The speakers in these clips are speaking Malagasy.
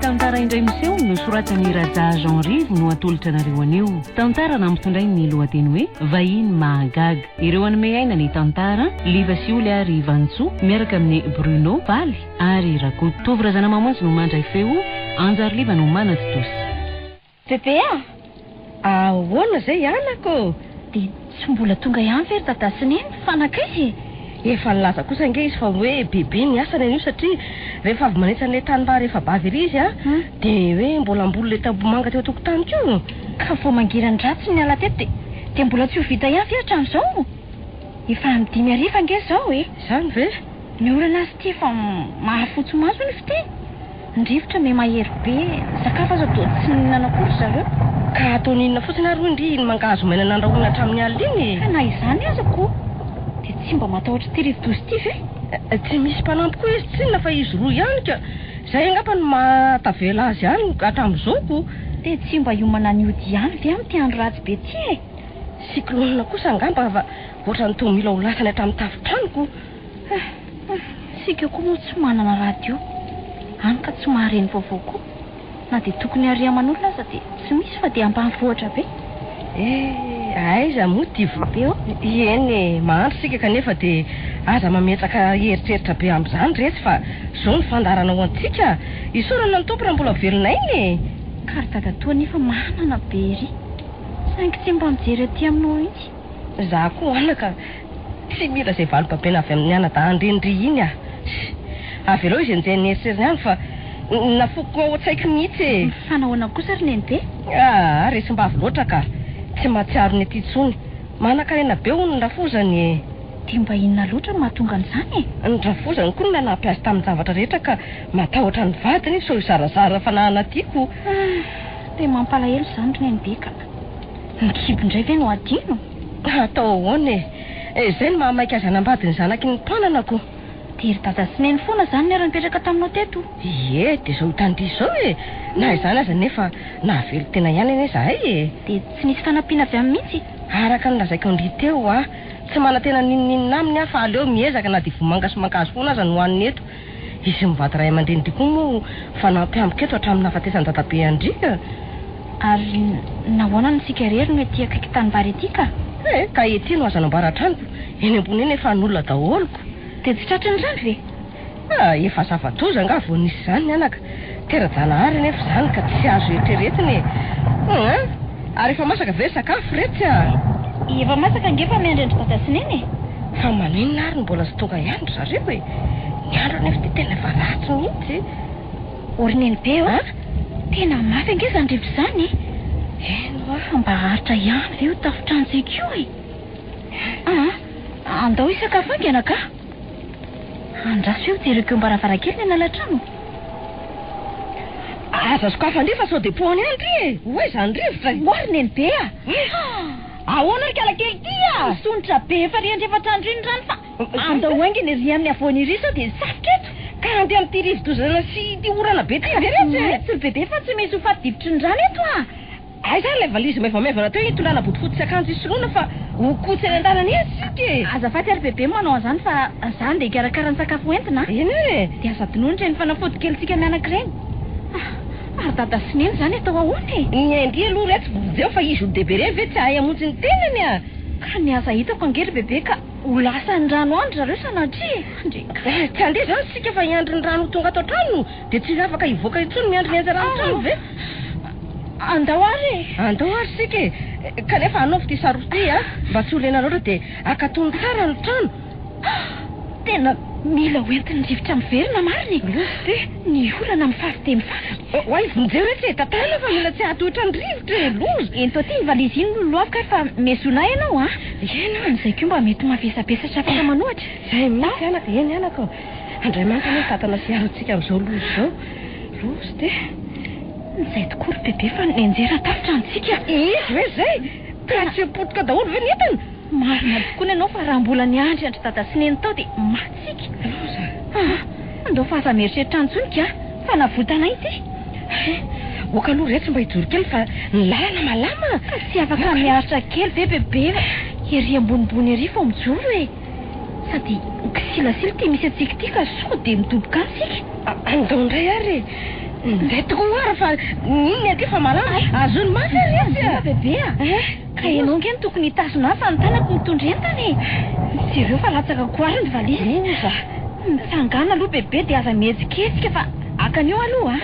tantara indray miseho nosoratan'ny Raja Jean Rive no atolotra nareo anio. Tantara nampitondray ny lohateny hoe vahiny mahagaga. Ireo anome aina ny tantara Liva Sioly ary Vantsoa miaraka amin'ny Bruno Valy ary Rakoto. Tovrazana mamonjy no mandray feo, Anjary Liva no manatosy. Bebe ahoana zay anako? Dia tsy mbola tonga ihany very tadasineny fanakaizy. Efa nilaza kosa nge izy fa hoe bebe ny asany anio satria rehefa avy manetsan'ilay tanimbary rehefa bavy ery izy dia hoe mbola le tambomanga teo tokotany kio. Ka vao mangirany ratsy ny ala teto dia mbola tsy ho vita ihany ve hatramin'izao? Efa amin'ny 5 hariva nge izao e. Izany ve? Ny orana azy ity fa mahafotsy maso ny fiteny. Ny rivotra me mahery be, sakafo aza toa tsy nihinana akory zareo. Ka atao ninona fotsiny ary indri ny mangahazo mainana andrahoana hatramin'ny alina iny. Ka na izany azako dia tsy mba matahotra ty rivo-dozy ity ve? Tsy misy mpanampy koa izy tsinona fa izy roa ihany ka. Zay angamba ny mahatavela azy ihany hatramin'izao. Dia tsy mba hiomana ny ody ihany ve amin'ny tiandro ratsy be ty e? Siklonina kosa angamba fa ohatrany toa mila ho lasany hatramin'ny tafotranoko. Sika koa moa tsy manana radio. Hany ka tsy mahareny vaovao koa. Na dia tokony ariaman'olona aza dia tsy misy fa dia ambanivohitra be. Aiza moa divo be eo? Eny mahandro sika kanefa dia aza mametraka heritreritra be amin'izany rehetra fa izao ny fandarana ho antsika. Isorana ny tompo raha mbola velona iny. Karitaka toa nefa manana be ry. Saingy tsy mba mijery aty aminao iny. Za koa anaka tsy mila izay valom-babena avy amin'ny anada andrendry iny avy aloha izy enjeny eritseriny ihany fa nafoko ao an-tsaiko mihitsy. Fanahoana kosa ry neny be? Resim-bavy loatra ka tsy mahatsiaro ny aty intsony. Manan-karena be hono ny rafozany. Dia mba inona loatra no mahatonga an'izany? Ny rafozany koa no nanampy azy tamin'ny zavatra rehetra ka matahotra ny vadiny so zarazara fanahana tiako. Dia mampalahelo izany ry neny be ka. Ny kibo indray ve no adino? Atao ahoana izay no mahamaika azy hanambady ny zanaky ny mpananako. Dia ry dada sy neny foana izany ny ara-nipetraka taminao teto. Dia izao tandry izao na izany aza nefa navelo tena ihany anie zahay Dia tsy nisy fanampiana avy amin'ny mihitsy? Araka ny lazaiko ndry teo tsy mana-tena ninina aminy fa aleo miezaka na dia vomanga sy mankazo foana aza no hoaniny eto. Izy mivady ray aman-dreny dia koa moa fanampy amiko eto hatramin'ny nahafatesany dadabe andrika. Ary nahoana ny sika rery no ety akaiky tanimbary ety ka? Ka ety no aza namboara tranoko. Eny ambony eny efa n'olona daholoko. Dia tsy tratran'izany ve? Efa zava-doza nga vao nisy izany ny anaka. Tera-janahary nefa izany ka tsy azo eritreretiny. Ary efa masaka ve sakafo rehetra? Efa masaka ngefa miandrendry dada sy neny. Fa maninona ary mbola sy tonga ihany zareo ny andro nefa dia tena efa ratsy mihitsy. Ory neny be tena mafy ange izany rivo izany. Fa mba haritra ihany ve ho tafotrantsika io andao hisakafo angana ka? Andraso eo jereko eo mbaravarankely ny analatrano. Aza sokafa ndry fa sao dia poany andry hoe izany rivotra. Oary neny be ahoana ry kalakely ty sonitra be efa riandrefatrandro iny rano fa andao aingany ry amin'ny avoany iry sao dia safotra eto. Ka andeha amin'ity rivo-dozana sy ty orana be ty rehetra. Tsy bebe fa tsy misy ho faty-divitry ny rano eto Ay izany ilay valizy maivamaivana teo hitondràna botifoty sy akanjo isoloana fa ho kotsy any an-dalana eny sika. Azafaty ary bebe manao an'izany fa izany dia hikarakara ny sakafo entina. Dia aza dinonitra ny fanafody kely tsika mianakireny. Ary dada sy neny izany atao ahoana ny aindry aloha rehetra bojeo fa izy olon-dehibe re ve tsy ahay amonjy ny tenany Ka ny aza hitako angery bebe ka ho lasa ny rano andro zareo sanatria. Tsy andeha izany sika fa hiandry ny rano tonga ato an-trano dia tsy afaka hivoaka intsony miandry ny anjarano trano ve? Andao ary sika kanefa hanao fity saroty ty mba tsy olena loatra dia akatony tsara ny trano. Tena mila hoentin'ny rivotra miverina mariny. Ny olana mifafy dia mifafy. Hoay vonjeo rehetra tantana fa mila tsy ahatohitra ny rivotra loza. Eny tao ty ny valizy iny no loavaka fa mesona ianao Izay koa mba mety mavesabesatra afaka manohatra. Izay mihitsy anaka eny anaka. Andray manka ny tatana sy arontsika amin'izao loza izao. Loza dia izay tokoa ry bebe fa nenjera tafitra antsika. Izy hoe izay ka tsy potika daholo ve ny entana. Marina tokoa ny ianao fa raha mbola niandry andry dada sy neny tao dia matsika. Andao fa aza mieritreritra antsonika fa navotana ity. Oka aloha rehetra mba hijoro kely fa ny lalana malama. Tsy afaka miaritra kely ve bebe ery ambonimbony ery fao mijoro sady kisilasila ty misy atsika ty ka sao dia midoboka ansika. Andao indray ary Zay tokoa ary fa inona aty fa malama azony mafy ary bebe ka ianao ngeny tokony hitasona fa ny tanako mitondra entany sy ireo fa latsaka koary ny valizy mitsangana aloha bebe dia aza mihetsiketsiky fa akanio aloha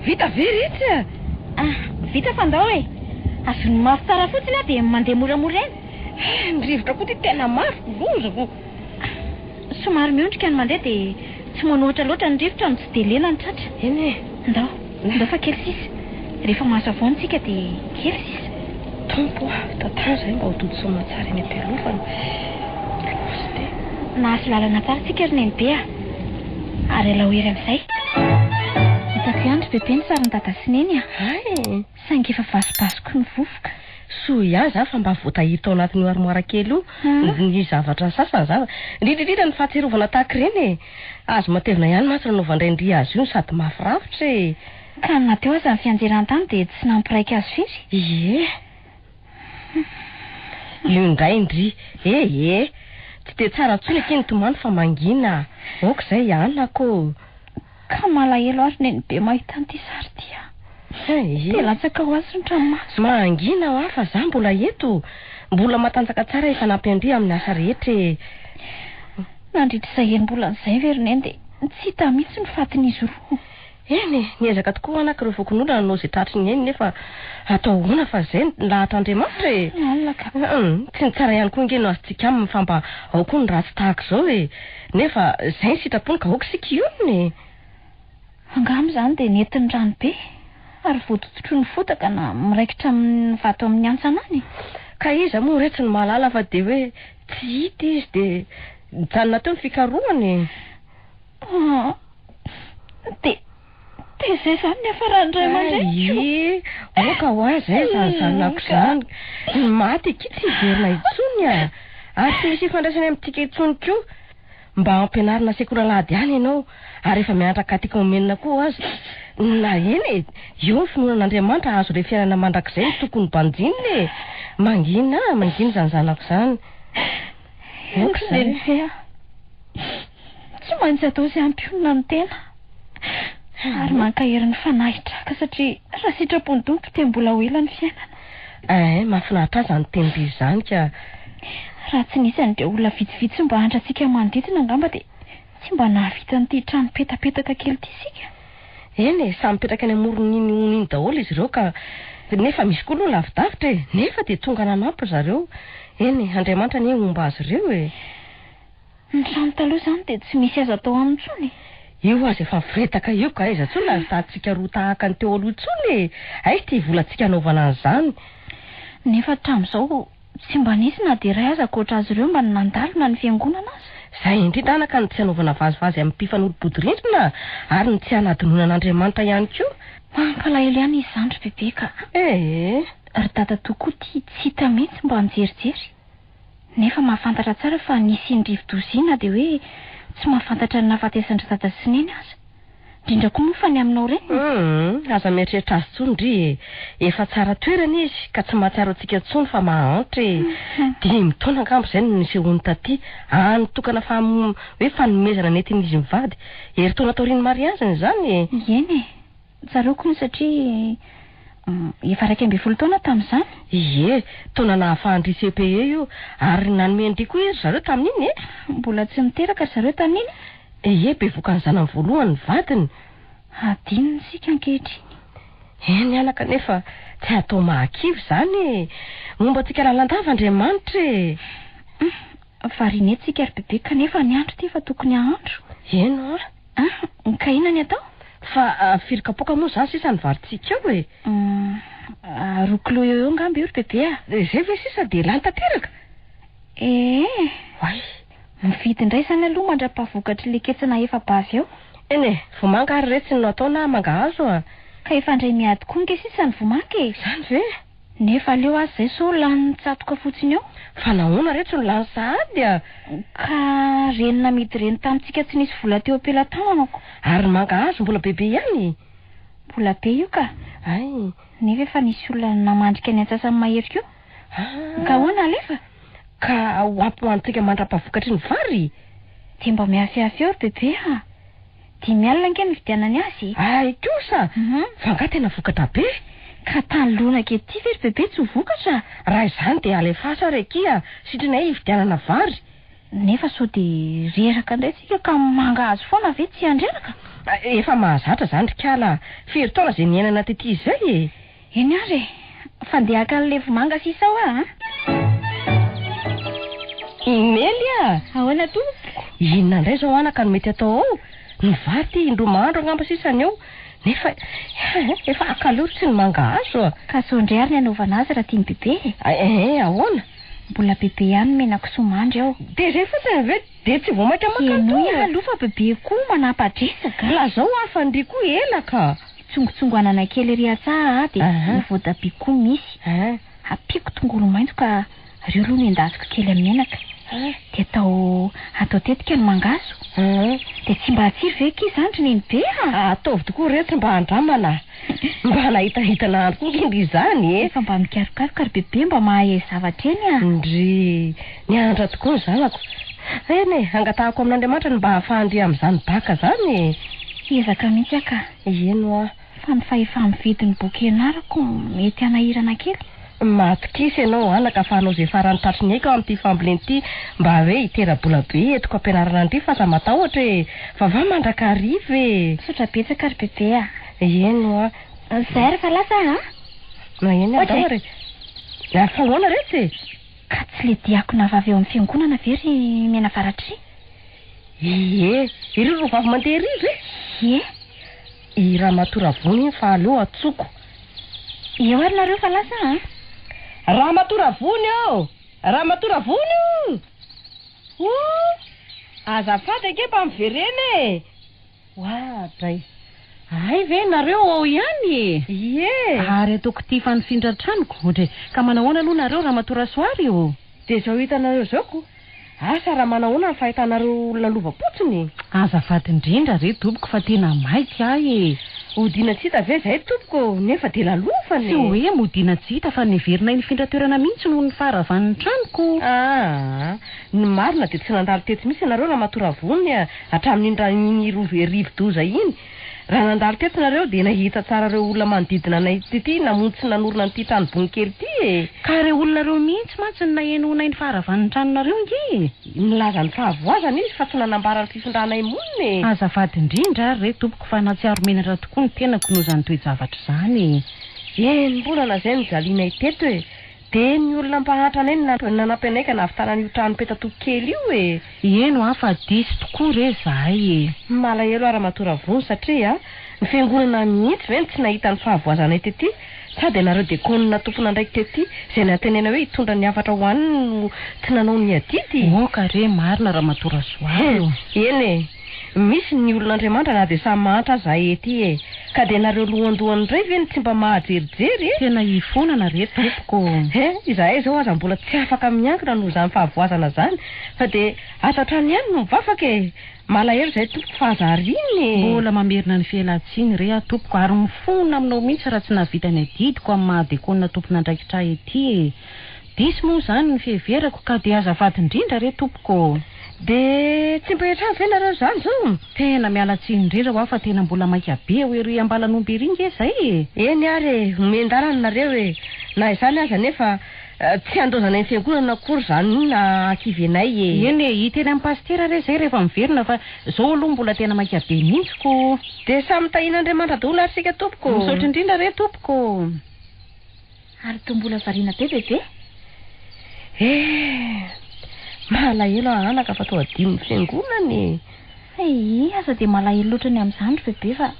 vita very itsy vita fa ndao e azony mafy tsara fotsiny dia mandeha moramora eny ny rivotra koa ty tena mafy lozako somary miondrika ny mandeha dia tsy manohatra loatra ny rivotra no tsy dia lena ny tratra eny ndao fa kely sisa rehefa mahazo avoantsika dia kely sisa tompo tantara zay mba ho toto soma tsara eny am-pialofana nahazo lalana tsara tsika ry neny be ary ala hoery amin'izay hitako ihany bebe ny sariny tata sy neny saingy efa vasibasiko ny vovoka so ihany za fa mba voatahiry tao anatin'ny armoara kely io ny zavatra sasany zava indrindrindrindra ny fahatsiarovana tahaka ireny azo matevina ihany matsy nanaovandray azy io ny sady mafirafitra ka nateo aza ny fianjeran-tany dia tsy nampiraika azy firy io indray indry tsy dia tsara ntsony akeny tomany fa mangina oka izay ihany ako ka malahelo ary neny be mahita an'ity sary dia dia latsaka ho azy ny tranomaso mangina ho fa za mbola eto mbola matanjaka tsara efa nampiandry amin'ny asa rehetra nandritra izay mbola n'izay veryneny dia tsy hita mihitsy ny fatin'izy roa eny niezaka tokoa anakireo vokon'olona nanao izay tratriny eny nefa atao hoana fa izay lahatr'Andriamanitra alaka tsy ny tsara ihany koa ingeno azontsika aminy fa mba ao koa ny ratsy tahaka izao nefa izay ny sitrapony ka aoka sika iony angamo izany dia nentin'ny rano be ary voatototro ny fotaka na miraikitra amin'ny vato amin'ny antsana any ka izy moa retsy ny mahalala fa dia hoe tsy hita izy dia mijanona teo ny fikarohany dia izay izany ny afaran'ndray aman-dreny oka ho azy zay zanozanonako izany maty ki tsy hiverina intsony ary tsy misy ifandraisany amintsika intsony koa mba ampianarina sekolalady ihany ianao ary efa miantraka tika omenina koa azy na eny eo ny finoanan'Andriamanitra azo le fiainana mandrakizay ny tokony banjiny mangina zany zanako izany oka izay tsy maintsy atao izay ampionina ny tena ary mankahery ny fanahitraka satria raha sitrapony tompo dia mbola ho ela ny fiainana mahafinaritra azy ny teny be izany ka raha tsy nisy an'ireo olona vitsivitsy mba handratsika manodidina angamba dia tsy mba nahavita n'ity trano petapetaka kely ity sika eny samy mipetraka any amoron'iny daholo izy ireo ka nefa misy koa aloha lavidavitra nefa dia tonga nanampy zareo eny Andriamanitra ny omba azy ireo ny trano taloha izany dia tsy misy azo atao amin'intsony io azy efa mivoretaka io ka aiza tsony lavitantsika roa tahaka ny teo aloha intsony ay ty volantsika anaovana an'izany nefa hatramin'izao tsy mba nisy na dia ray aza akoatra azy ireo mba nandalina ny fiangonana azy izay indrindra anaka ny tsy hanaovana vazivazy amin'ny mpifanolo-bodorindrina ary ny tsy hanadinoanan'Andriamanitra ihany koa mampalahelo ihany izy zandry bebe ka ry dada tokoa ty tsy hita mihitsy mba anjerijery nefa mahafantatra tsara fa nisy indrivo-dozina dia hoe tsy mahafantatra ny nahafatesandry dada sy neny aza indrindra koa moa fa ny aminao reny aza mieritreritra azy tsony efa tsara toerana izy ka tsy mahatsiaro antsika tsony fa mahantra dimy taona angambo izay no nisehony taty tokana fa hoe fanomezana nentin'izy mivady hery taona taoriny mariaziny izany eny zareo koa satria efa 12 taona tamin'izany taona nahafahandry CPE io ary nanome ndry koa izy zareo tamin'iny mbola tsy miteraka zareo tamin'iny be vokan'ny zanany voalohany vadiny adininy sika ankehitriny eny anaka nefa tsy atao mahakivy izany momba antsika lalandava Andriamanitra varinetsika ry bebe kanefa ny andro ty fa tokony ahandro eno ka ina ny atao fa firikapoka moa izany sisa ny varintsika eo 2 kilo eo ngamby io ry bebe zay ve sisa dia lany tanteraka way mividy indray izany aloha mandra-pahavokatry leketsana efa bavy eo eny vomanga ary retsy no atao na mangahazo ka efa indray miady koa nke sisa ny vomanga izany ve nefa aleo azy izay so lany tsatoka fotsiny eo fa nahoana retsy no lany sahady ka reny namidy reny tamintsika tsy nisy vola teo ampelantananako ary mangahazo mbola bebe ihany mbola be io ka nefa efa nisy olona namandrika ny antsasany mahery keo ka hoana alefa ka ho ampy ho antsika mandra-pahavokatry ny vary dia mba miafiafy eo ry bebe Dimy alina ange ny vidianany azy. Ay kosa. Fa nga tena vokatra be. Ka tanolona kety very bebe tsy ho vokatra. Raha izany dia alefasa rekia sitrinay hividianana vary. Nefa so dia reraka indray tsika ka mangahazo foana ve tsy andreraka? Efa mahazatra zany rikala firy taona izay niainana tety izay e. Eny ary fandehaka an'ilay vomanga sisa ho a. Melia. Ahoana tompoko? Inona indray zao anaka no mety atao ao? Ny vary ty indromahandro angamba sisany eo. Nefa efa akalory ny mangahazo. Ka so indray ary ny anaovana azy raha tiany bebe. Ahoana? Mbola bebe ihany menako somandry ao. Dia zay fotsiny ve dia tsy vomaka makatao. Alofa bebe koa manapa-dresaka. Lazao afandry koa elaka. Tsongotsongoanana kely ery atsaha dia ny voatabia koa misy. Apiako tongolo maitso ka reo aloha ny endasiko kely amin'ny menaka. Dia atao tetika ny mangahazo. Dia tsy mba hatsiry ve ky izany ny be? Ataovy tokoa rehetra mba handramana. Mba nahitahitana koa indry izany. Efa mba mikarokaroka ary bebe mba mahay zavatra eny Ndry nianatra tokoa ny zanako. Eny angatahako amin'Andriamanitra ny mba hahafahany amin'izany baka zany. Ezaka mihitsy aka. Eno fa ny fahefa mividy ny boky ianarako mety anahirana kely. Matokisa ianao anaka fa anao izay farany tatriny aika ao amin'ity fambolena ity mba hoe hitera-bola be etoko ampianarana andry fa sa matahotra e vava mandraka ariva sotra betsaka ary bebe a. Eno zay refa lasa na eny adao re fa hoana rehetra ka tsy le diako navavy eo amin'ny fiangonana very mena varatry. Ireo ro vavy mandeha riva i Ramatoravony fa aleo atsoko. Eo ary nareo fa lasa Ramatoravony ao Ramatoravony azafady ake mba mivereny dray. Ay ve nareo ao ihany ary ataoko ty fanifindra tranoko ohatra ka manahoana aloha nareo Ramatorasoary io. Dia zao hitanareo zao ko asa raha manahoana ny fahitanareo olona lova-potsiny. Azafady indrindra re tompoko fa tena maity ahy Odina tsy hita ve zay tompoko nefa dia lalofany. Tsy hoe modina tsy hita fa neverinay nifindra toerana mihitsy noho ny faravan'ny tranoko. Ny marina dia tsy nandalo tetsy mihitsy nareo Ramatoravony hatramin'iny rivo-doza iny. Raha nandalo teto nareo dia nahita tsara reo olona manodidina anay ity namonjy sy nanorina n'ity trano kely ity Ka reo olona reo mihitsy mantsy nahenoanay ny faravan'ny tranonareo nge. Nilaza ny fahavoazana izy fa tsy nanambara ny fifindranay moniny. Azafady indrindra re tompoko fa natsiaro menatra tokoa ny tenako noho izany toe-javatra izany. Mbola na zay nijalinay teto dia ny olona mpahatra anay nanampianaika nahavitana n'io trano petatoko kely io Eno fa disy tokoa re zahay malahelo Ramatoravony satria ny fiangonana mihitsy ve tsy nahita ny fahavoazanay tety sady nareo dia konina tompona ndraiky tety izay natenena hoe hitondra ny hafatra ho aniny no tsy nanao ny adidy. Ka re marina Ramatorasoary eny misy ny olon'Andriamanitra na dia samy mahatra zahay ety ka dia nareo lohandohany iray ve ny tsy mba mahajerijery tena hifonana re tompoko. Izahay zao aza mbola tsy afaka miankina noho izany fahavoazana zany fa dia asa trano ihany no mivavaka malahelo zay tompoko fa azariny. Mbola mamerina ny fialan-tsiny re tompoko ary mifona aminao mihitsy raha tsy nahavita ny adidiko amin'ny mahadekonina tompona andraikitra ety disy moa izany ny fiheverako ka dia azafady indrindra re tompoko. Dia tsy mba hiatrano ve nareo izany zao? Tena mialatsiny indrindra ho fa tena mbola maika be ery ambalanomby ery nge zay Eny ary mendarana nareo na izany aza nefa tsy andozana ny fiangonana akory zany na akivenay Eny hiteny amin'ny pastera re zay rehefa miverina fa zao aloha mbola tena maika be mihitsiko. Dia samy tahin'Andriamanitra daholo ary sika tompoko. Misaotra indrindra re tompoko. Ary to mbola variana be bebe malahelo anaka fa tao adimy fiangonany. Aza dia malahelo loatra ny amin'izany bebe fa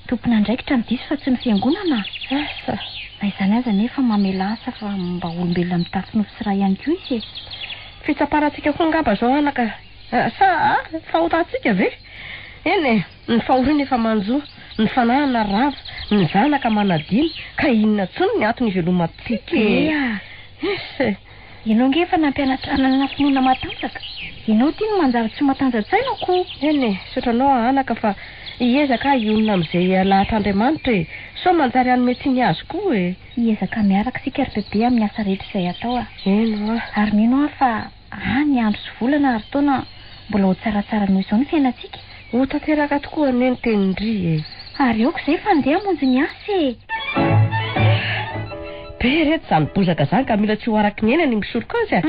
tompona andraikitra midisy fa tsy ny fiangonana. Na izany aza nefa mamela asa fa mba olombelona mitafy nofo sy raha ihany koa izy fitsaparantsika koa ngamba zao anaka sa fahotantsika ve eny ny fahoriana efa manjo ny fanahana rava ny zanaka manadiny ka inona tsony ny antony ivelomantsika Ianao nge efa nampianatranana finoana matanjaka. Ianao ty no manjary tsy matanjatsainako. Sotranao anaka fa iezaka ionona amin'izay lahatr'Andriamanitra so manjary hanome tsy ny azo koa Iezaka miaraka sika ry bebe amin'ny asa rehetra izay atao Ary mino fa ny andro sy volana ary taona mbola ho tsaratsara noho izao ny fiainantsika. ho tanteraka tokoa ny tenindry ary eoko izay fa andeha monjy ny asy be reto izany bozaka izany ka mila tsy ho araky ny ena ny misoroka azy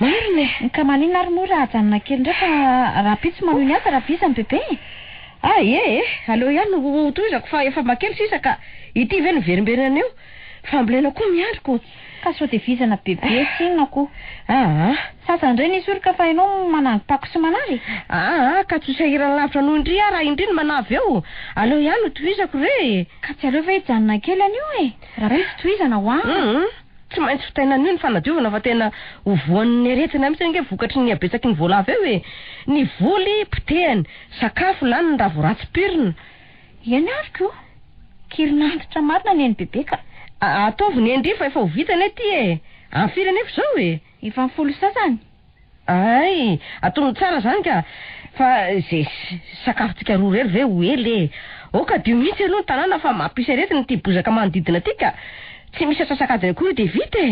marina ka manina ary moa raha janona kely indray fa raha pitsy manohy ny asa raha bizany bebe aleo ihany no toizako fa efa makely sisa ka ity ve niverimberina eo fa ambolena koa miandriko ka sao dia vizana bebe tsinako sasany indray nisoroka fa ianao manangopako sy manary ka tsy sahirana lavitra noho indry raha indry ny manavy eo aleo ihany no toizako re ka tsy aleo fa hijanona kely an'io raha pitsy toizana ho tsy maintsy fitainan'io ny fanadiovana fa tena ho voan'ny aretina mitsy ange vokatry ny abetsaky ny voalava eo ny voly potehany sakafo lany ny ravoratsim-pirina iany ariko kirinantitra marina ny eny bebe ka ataovy ny endry fa efa ho vitany ety amin'ny firenefo zao efa ny folo sasany atony tsara zany ka fa zay sakafontsika roa rery ve ho ely oka dio mihitsy aloha ny tanàna fa mampisy aretina ty bozaka manodidina ty ka tsy misy asasakadiny akory dia vita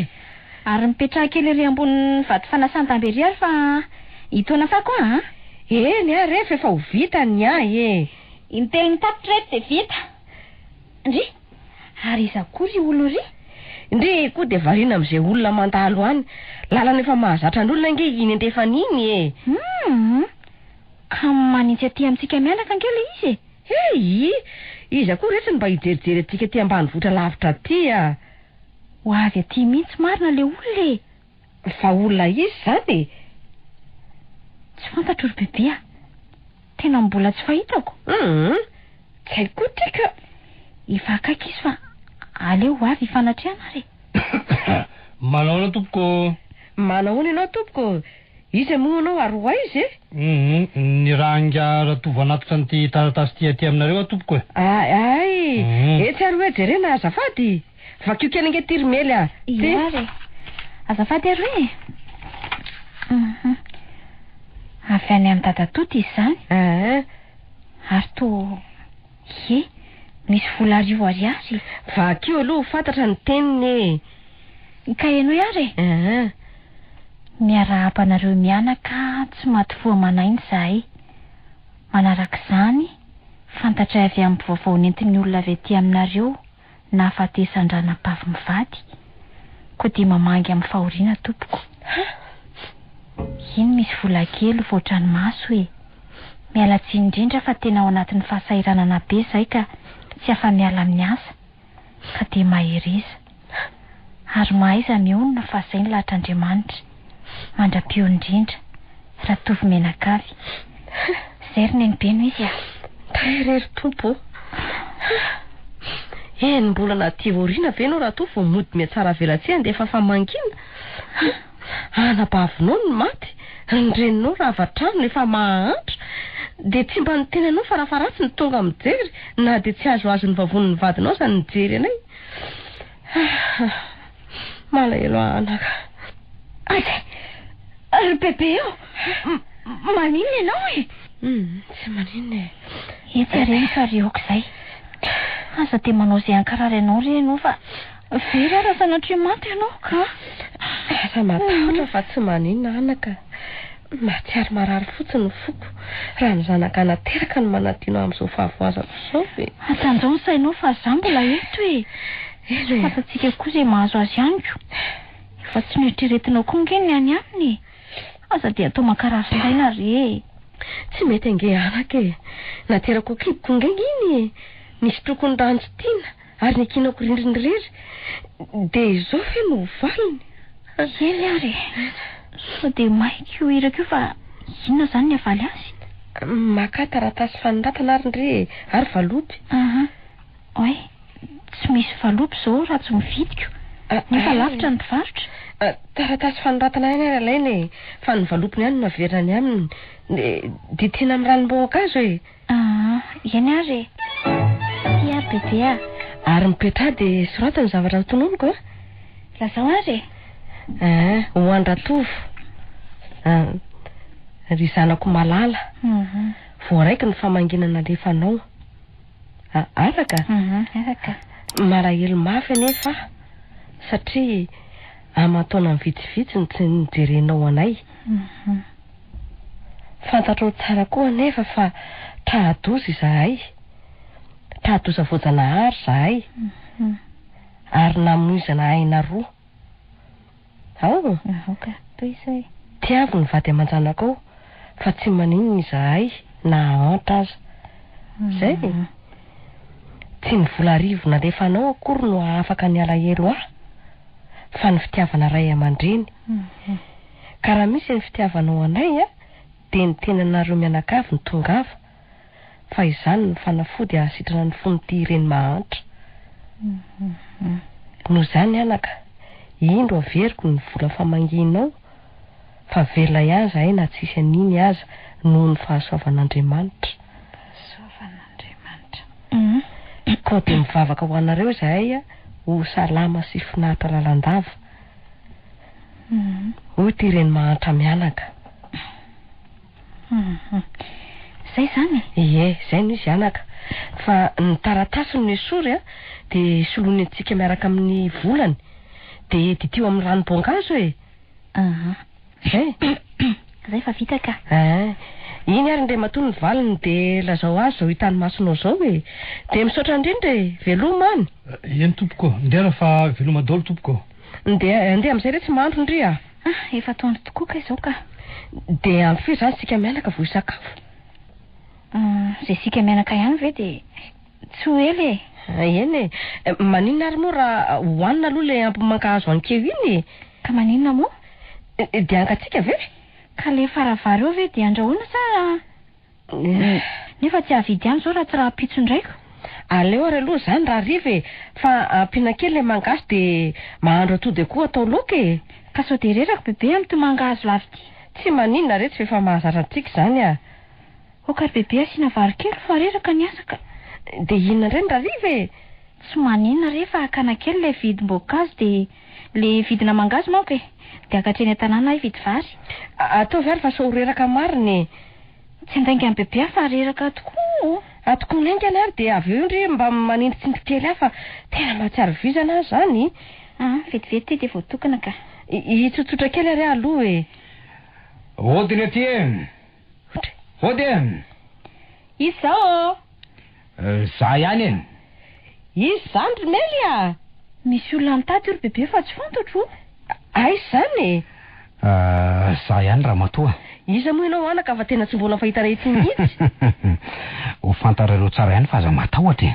ary mipetraha kely ery ambony vato fanasantamberi ary fa hitoana fa koa eny rehefa efa ho vita ny inteny tapitra reto dia vita ndry ary iza kory olo ry ndry koa dia variana amin'izay olona mandalo any lalana efa mahazatra n'olona nge iny andefa n'iny ka manintsy aty amintsika mianaka ankely izy iza koa resiny mba hijerijery atsika ty ambany votra lavitra ty ho avy aty mihitsy marina le olona fa olona izy zany tsy fantatro ry bebe tena mbola tsy fahitako tsy haiko tika ifakaka izy fa aleo ho avy ifanatriana re manaona tompoko manaona ianao tompoko izy moa anao aroa izy ny ranga ratovo anatitra nyty taratasy ty aty aminareo atompoko tsy aroa jerena azafady vakio kely ange tirimely re azafady aroa avy any amin'ny dadatoty izy zany ary to misy vola arivo ariary vakio aloha ho fantatra ny teniny ka ianao ary miaraham-panareo mianaka tsy maty foa manainy zahay manarak'izany fantatra avy amin'ny vaovao nentin'ny olona avy aty aminareo na afatesan-drana-pavy mivady koa dia mamangy amin'ny fahoriana tompoko iny misy vola kely voatrany maso miala tsy indrindra fa tena ao anatin'ny fahasahiranana be zay ka tsy afa miala amin'ny asa ka dia maheriza ary mahaiza mionona fa zay ny lahitr'Andriamanitra mandra-pio indrindra raha tovy menakavy zay ry nenibeno izy tahirery tompo mbola naty oriana ve no raha tovy mody miatsara velatsehan dia efa famangina anabavinao ny maty nyreninao raha avatrano efa mahantra dia tsy mba ny tenanao farafaratsy ny tonga mijery na dia tsy azo ny vavon'ny vadinao zany nijery anay malahelo anaka ry bebe eo maninona ianao tsy maninona etsy areny fa reoko izay aza dia manao izay ankarary ianao re ianao fa very raha sanatria maty ianao ka aza matahotra fa tsy maninona anaka matsiary marary fotsiny foko raha ny zanaka nateraka ny manadino amin'izao fahavoazako zao atanjao ny sainao fa za mbola eto fantatsika koa izay mahazo azy aniko efa tsy noeritreretinao koa nge ny any aminy aza dia atao mankarary saina re tsy mety ange anaka naterako kiboko nge iny nisy tokony rano tsy tiana ary nikinako rindriny rery dia izao fe no valiny eny ary sao dia maiko irako io fa inona zany ny avaly azy maka taratasy fanoratana ary ndre ary valopy oe tsy misy valopy zao raha tsy mividiko nefa lavitra ny mpivarotra taratasy fanoratana ihany ary alainy fa ny valopiny ihany naverany aminy dia tena amin'ny ranom-boankazo eny ary ia bebe ary mipetra dia soratany zavatra tononiko lazao ary ho andratovo ry zanako malala voaraiky ny famanginana alefanao araka malahelo mafy anefa satria amantaona ny vitsivitsy ny tsy nijerenao anay fantatro tsara koa anefa fa Trahadoza izahay. Trahadoza voajanahary izahay. Ary namonizana aina roa. Ao? Aoka, toy izay. Tiavo ny vady aman-janako ao, fa tsy maninona izahay na antra aza. Zay. Tsy ny vola arivo nalefanao akory no afaka ny alahelo aho, fa ny fitiavana ray aman-dreny. Ka raha misy ny fitiavanao anay dia ny tenanareo mianakavy ny tongava, fa izany ny fanafody ahasitrana ny fon'ity ireny mahantra. Noho izany anaka, indro averiko ny vola famanginao, fa velona ihany zahay na tsisy aniny aza noho ny fahasoavan'Andriamanitra. Ka dia mivavaka ho anareo izahay ho salama sy finaritra lalandava. Hoy ty ireny mahantra mianaka. Zay zany? Ie, zay no izy anaka. Fa ny taratasy no esory dia solony antsika miaraka amin'ny volany, dia ditio amin'ny ranom-boankazo e. Zay. Zay fa vita ka. Iny ary ndray matoa ny valiny dia lazao azy zao hitany masonao zao e. Dia misaotra indrindra e, veloma any. Eny tompoko, ndera fa veloma daholo tompoko. Ndeha amin'izay rehetra mandro ndria. Efa toandro tokoa ka izao ka. Dia amin'ny firy izany sika mianaka vao hisakafo. Zay sika mianaka ihany ve dia tsy ho ela e. Eny e, maninona ary moa raha hohanina aloha ilay ampimankahazo ankeo iny e. Ka maninona moa? Dia ankatsika ve? Ka le faravary eo ve dia andrahoina sa? Nefa tsy avidy ihany zao raha tsy raha pitso indraiko. Aleo ary aloha izany raha rive, fa ampiana kely ilay mangahazo dia mahandro atody koa atao laoka e. Ka sao dia reraka bebe amin'ny mangahazo lavity. Tsy maninona rehetra fa efa mahazatra antsika izany a. Ka bebe asiana vary kely fa reraka ny asaka. Dia inona indray raha rive? Tsy maninona rehefa hakana kely ilay vidim-boankazo dia le vidina mangahazo manko e. Dia akatreny an-tanàna vidy vary. Atao vary fa sao reraka mariny. Tsy andainga amin'ny bebe fa reraka tokoa. Atoko lainga ary dia avy eo indray mba manindritsindy kely aho fa tena mahatsiaro vizana izany. Vetivety dia voatokana ka. Hitsotsotra kely ary aloha e. Odiny aty e. Ody e. Izao. Za ihany e. Izy zany Ronely a. Misy olona mitady io bebe fa tsy fantatro. Aiza izany e. Za ihany raha matoa. Iza moa ianao anaka fa tena tsy mbola fahita rehetra mihitsy. Ho fantarareo tsara ihany fa aza matahotra e.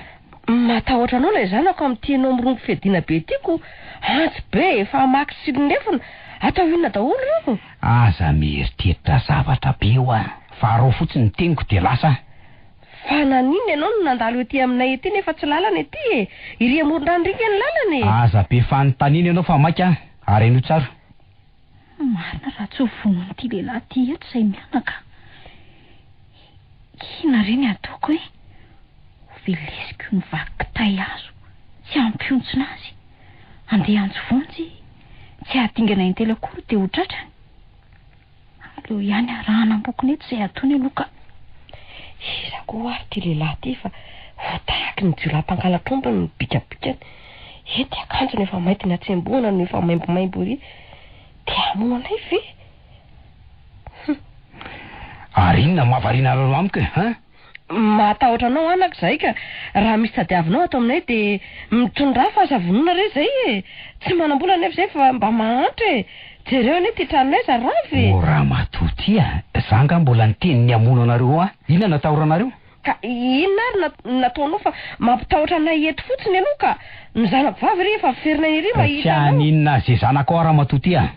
Matahotra anao ilay zanako amin'ny tianao mirongo fiadiana be tiako. Antsy be efa maky silonefona. Atao inona daholo reo? Aza mieritreritra zavatra be eo a. Fa rao fotsiny ny teniko dia lasa. Fa naniny ianao no nandalo ety aminay ety nefa tsy lalana ety e. Iry amoron-dranoringa ny lalana e. Aza be fanontaniana ianao fa maika ary eno tsara. Marina raha tsy ho vonon'ity lehilahy ty eto izay mianaka. Ina reny ataoko hoe velesiko ny vaky tay azo tsy ampiontsina azy. Andeha anjo vonjy tsy adingana intelo akory dia ho tratrany. Aleo ihany arahana ambokony eto izay ataony aloka. Izako ary ty lehilahy ty fa voatahaky ny jiolampankalatrombo ny bikabikany. Ety akanjony efa mainty ny atsemboana no efa maimbomaimbo ry. Dia amonay ve? Ary inona mahavariana raro amiko e? Matahotra anao anaka izay ka. Raha misy tadiavinao ato aminay dia mitondra fa aza vonona re izay e. Tsy manam-bola nefa izay fa mba mahantra e. Jereo anie ty tranonay za ravy. Raha matoty a. Za nga mbola niteny ny amono anareo a. Inona natahoranareo? Ka inona ary nataonao fa mampitahotra anay eto fotsiny ianao ka. Ny zanako vavy ry efa ferinay ry mahita anao. Tsy aninona izay zanako raha matoty a.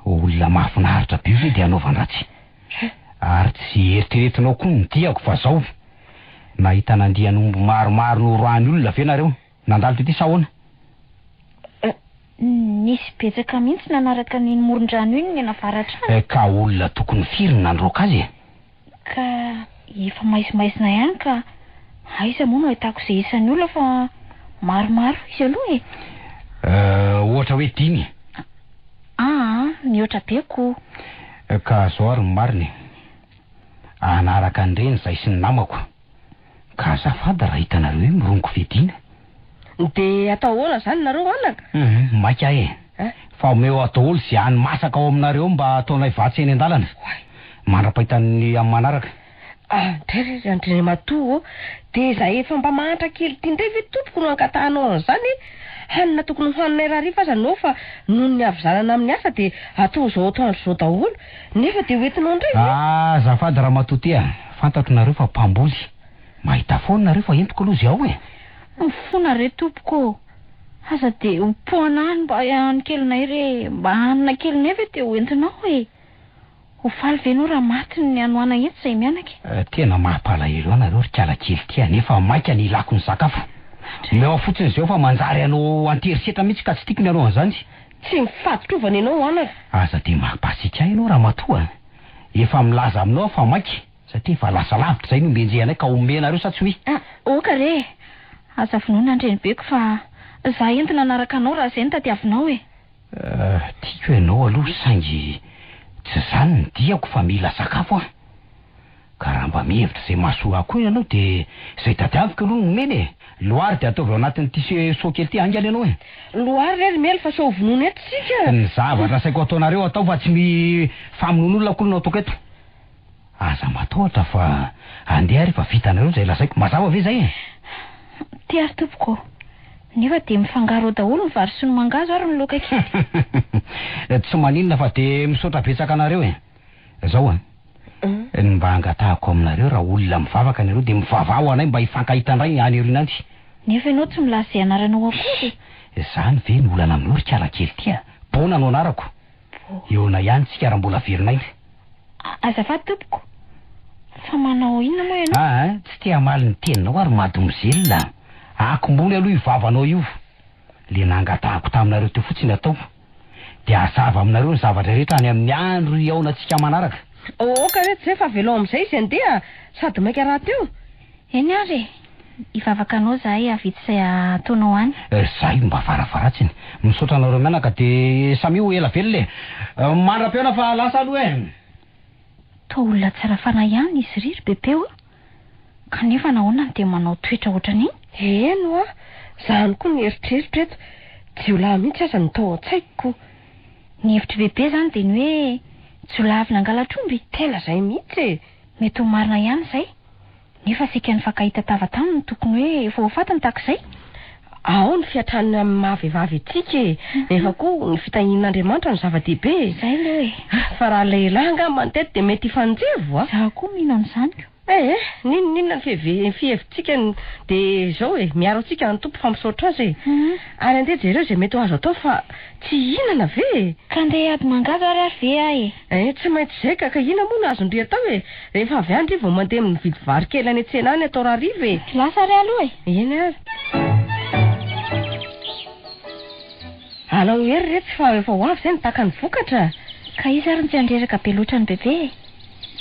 Olona mahafinaritra be ve dia anaovan-dratsy. Ary tsy eritreretinao koa ny diako fa zao. Nahita nandian'omby maromaro no roany olona ve nareo? Nandalo ty sahoana? Nisy betsaka mihitsy nanaraka ny moron-drano iny ny navaratra. Ka olona tokony firy nandroaka azy e? Ka efa maizimaizina ihany ka aiza moa no ahitako izay isan'ny olona fa maromaro izy aloha e. Ohatra hoe 5. Mihoatra be ko. Ka zao ary ny mariny. Anaraka an'ireny izay sy ny namako. Ka azafady raha hitanareo hoe mirongo fiadiana. Dia atao ahoana izany nareo anaka? Maika e. Fa omeo atao olo izay hany masaka ao aminareo mba ataonay vatsy eny an-dalana. Mandra-pahitan'ny amin'ny manaraka. Andreny matoa de zay efa mba mahantra kely ty ndray ve tompoko no ankatahanao an'izany hanina tokony hohanina rarifa aza anao fa noho ny avizanana amin'ny asa de atao zao atoandro zao daholo nefa de hoentinao ndray zafady raha matoty fantatro nareo fa mpamboly mahita foana nareo fa entiko aloha zay ao mifona re tompoko aza de hopoana any mba ihany kelinay re mba hanina kelinay ve te hoentinao ho faly venao raha maty ny anoana ento zay mianaka tena mampalahelo anareo ry kiala kely ty nefa maika ny ilako ny sakafo meo fotsiny zao fa manjary anao anterisetra mihitsy ka tsy tiako ny anao an'izany tsy mifatotrovana ianao anaka aza de mampasika ianao raha matoa efa milaza aminao fa maiky satria efa lasa lavitra zay no menjehanay ka omenareo sa tsy hoe oka re aza finoana andreny beko fa za entina anaraka anao raha zay ny tadiavinao tiako ianao aloha saingy tsy zany ny diako fa mila sakafo ka raha mba mihevitra zay mahasoa koa ianao de zay tadiaviko aloha nomeny loary de ataovy ao anatin'ity sokely ty angany ianao loary rery mely fa sao vonono eto sika ny zavatra saiko ataonareo atao fa tsy famonon'olona kolona ataoko eto aza mataotra fa andeha rehefa vitanareo zay lazaiko mazava ve zay ty ary tompoko nefa de mifangaro daholo ny vary sy ny mangazo ary ny loka kely tsy maninona fa de misaotra betsaka anareo zao ny mba angatahako aminareo raha olona mivavaka anareo de mivavao anay mba hifankahitandray any erinandy nefa ianao tsy milaza zay anaranao akory zany ve ny olana aminao ry kiala kely ty bona no anarako eona ihany tsika raha mbola verinainy azafady tompoko fa manao inona moa ianao tsy te hamaly ny teninao ary madomizelona akombony aloha ivavanao io le nangatahako taminareo teo fotsiny atao de azava aminareo ny zavatra rehetra any amin'ny andro iaonantsika manaraka oka reto zay fa velao am'izay izy andeha sady maika raha teo eny ary ivavaka anao zahay avitsy zay ataonao any zay mba varavaratsiny misaotra anareo mianaka de samy io ela velona mandra-peona fa lasa aloha to olona tsara fanahy ihany izy riry bepeo kanefa nahoana de manao toetra ohatran'iny eno zany koa ny eritreritra eto jiolahy mihitsy aza ny tao an-tsaiko ny hevitry bebe zany de ny hoe jiolahy nangalatromby tena zay mihitsy mety ho marina ihany zay nefa sika ny fakahita tava taminy tokony hoe efa hofatany takizay ao ny fiatraniny amin'ny mahavehivavy itsika nefa koa ny fitahin'Andriamanitra ny zava-dehibe zay le hoe fa raha lehilahy anga manteto de mety hifanjevo za koa mino an'izany ninona ny fihevitsika de zao miaro atsika ny tompo fa misaotra azy ary andeha jereo zay mety ho azo atao fa tsy inana ve ka andeha ady mangazo ary ve tsy maintsy zay ka ina moa na azondry atao rehefa avy andry vao mandeha mividy vary kely any an-tsena any atao rariva lasa ry aloha eny ary alao hery retsy fa efa ho avy zay ny taka ny vokatra ka izy ary ny tsy andreraka be loatra ny bebe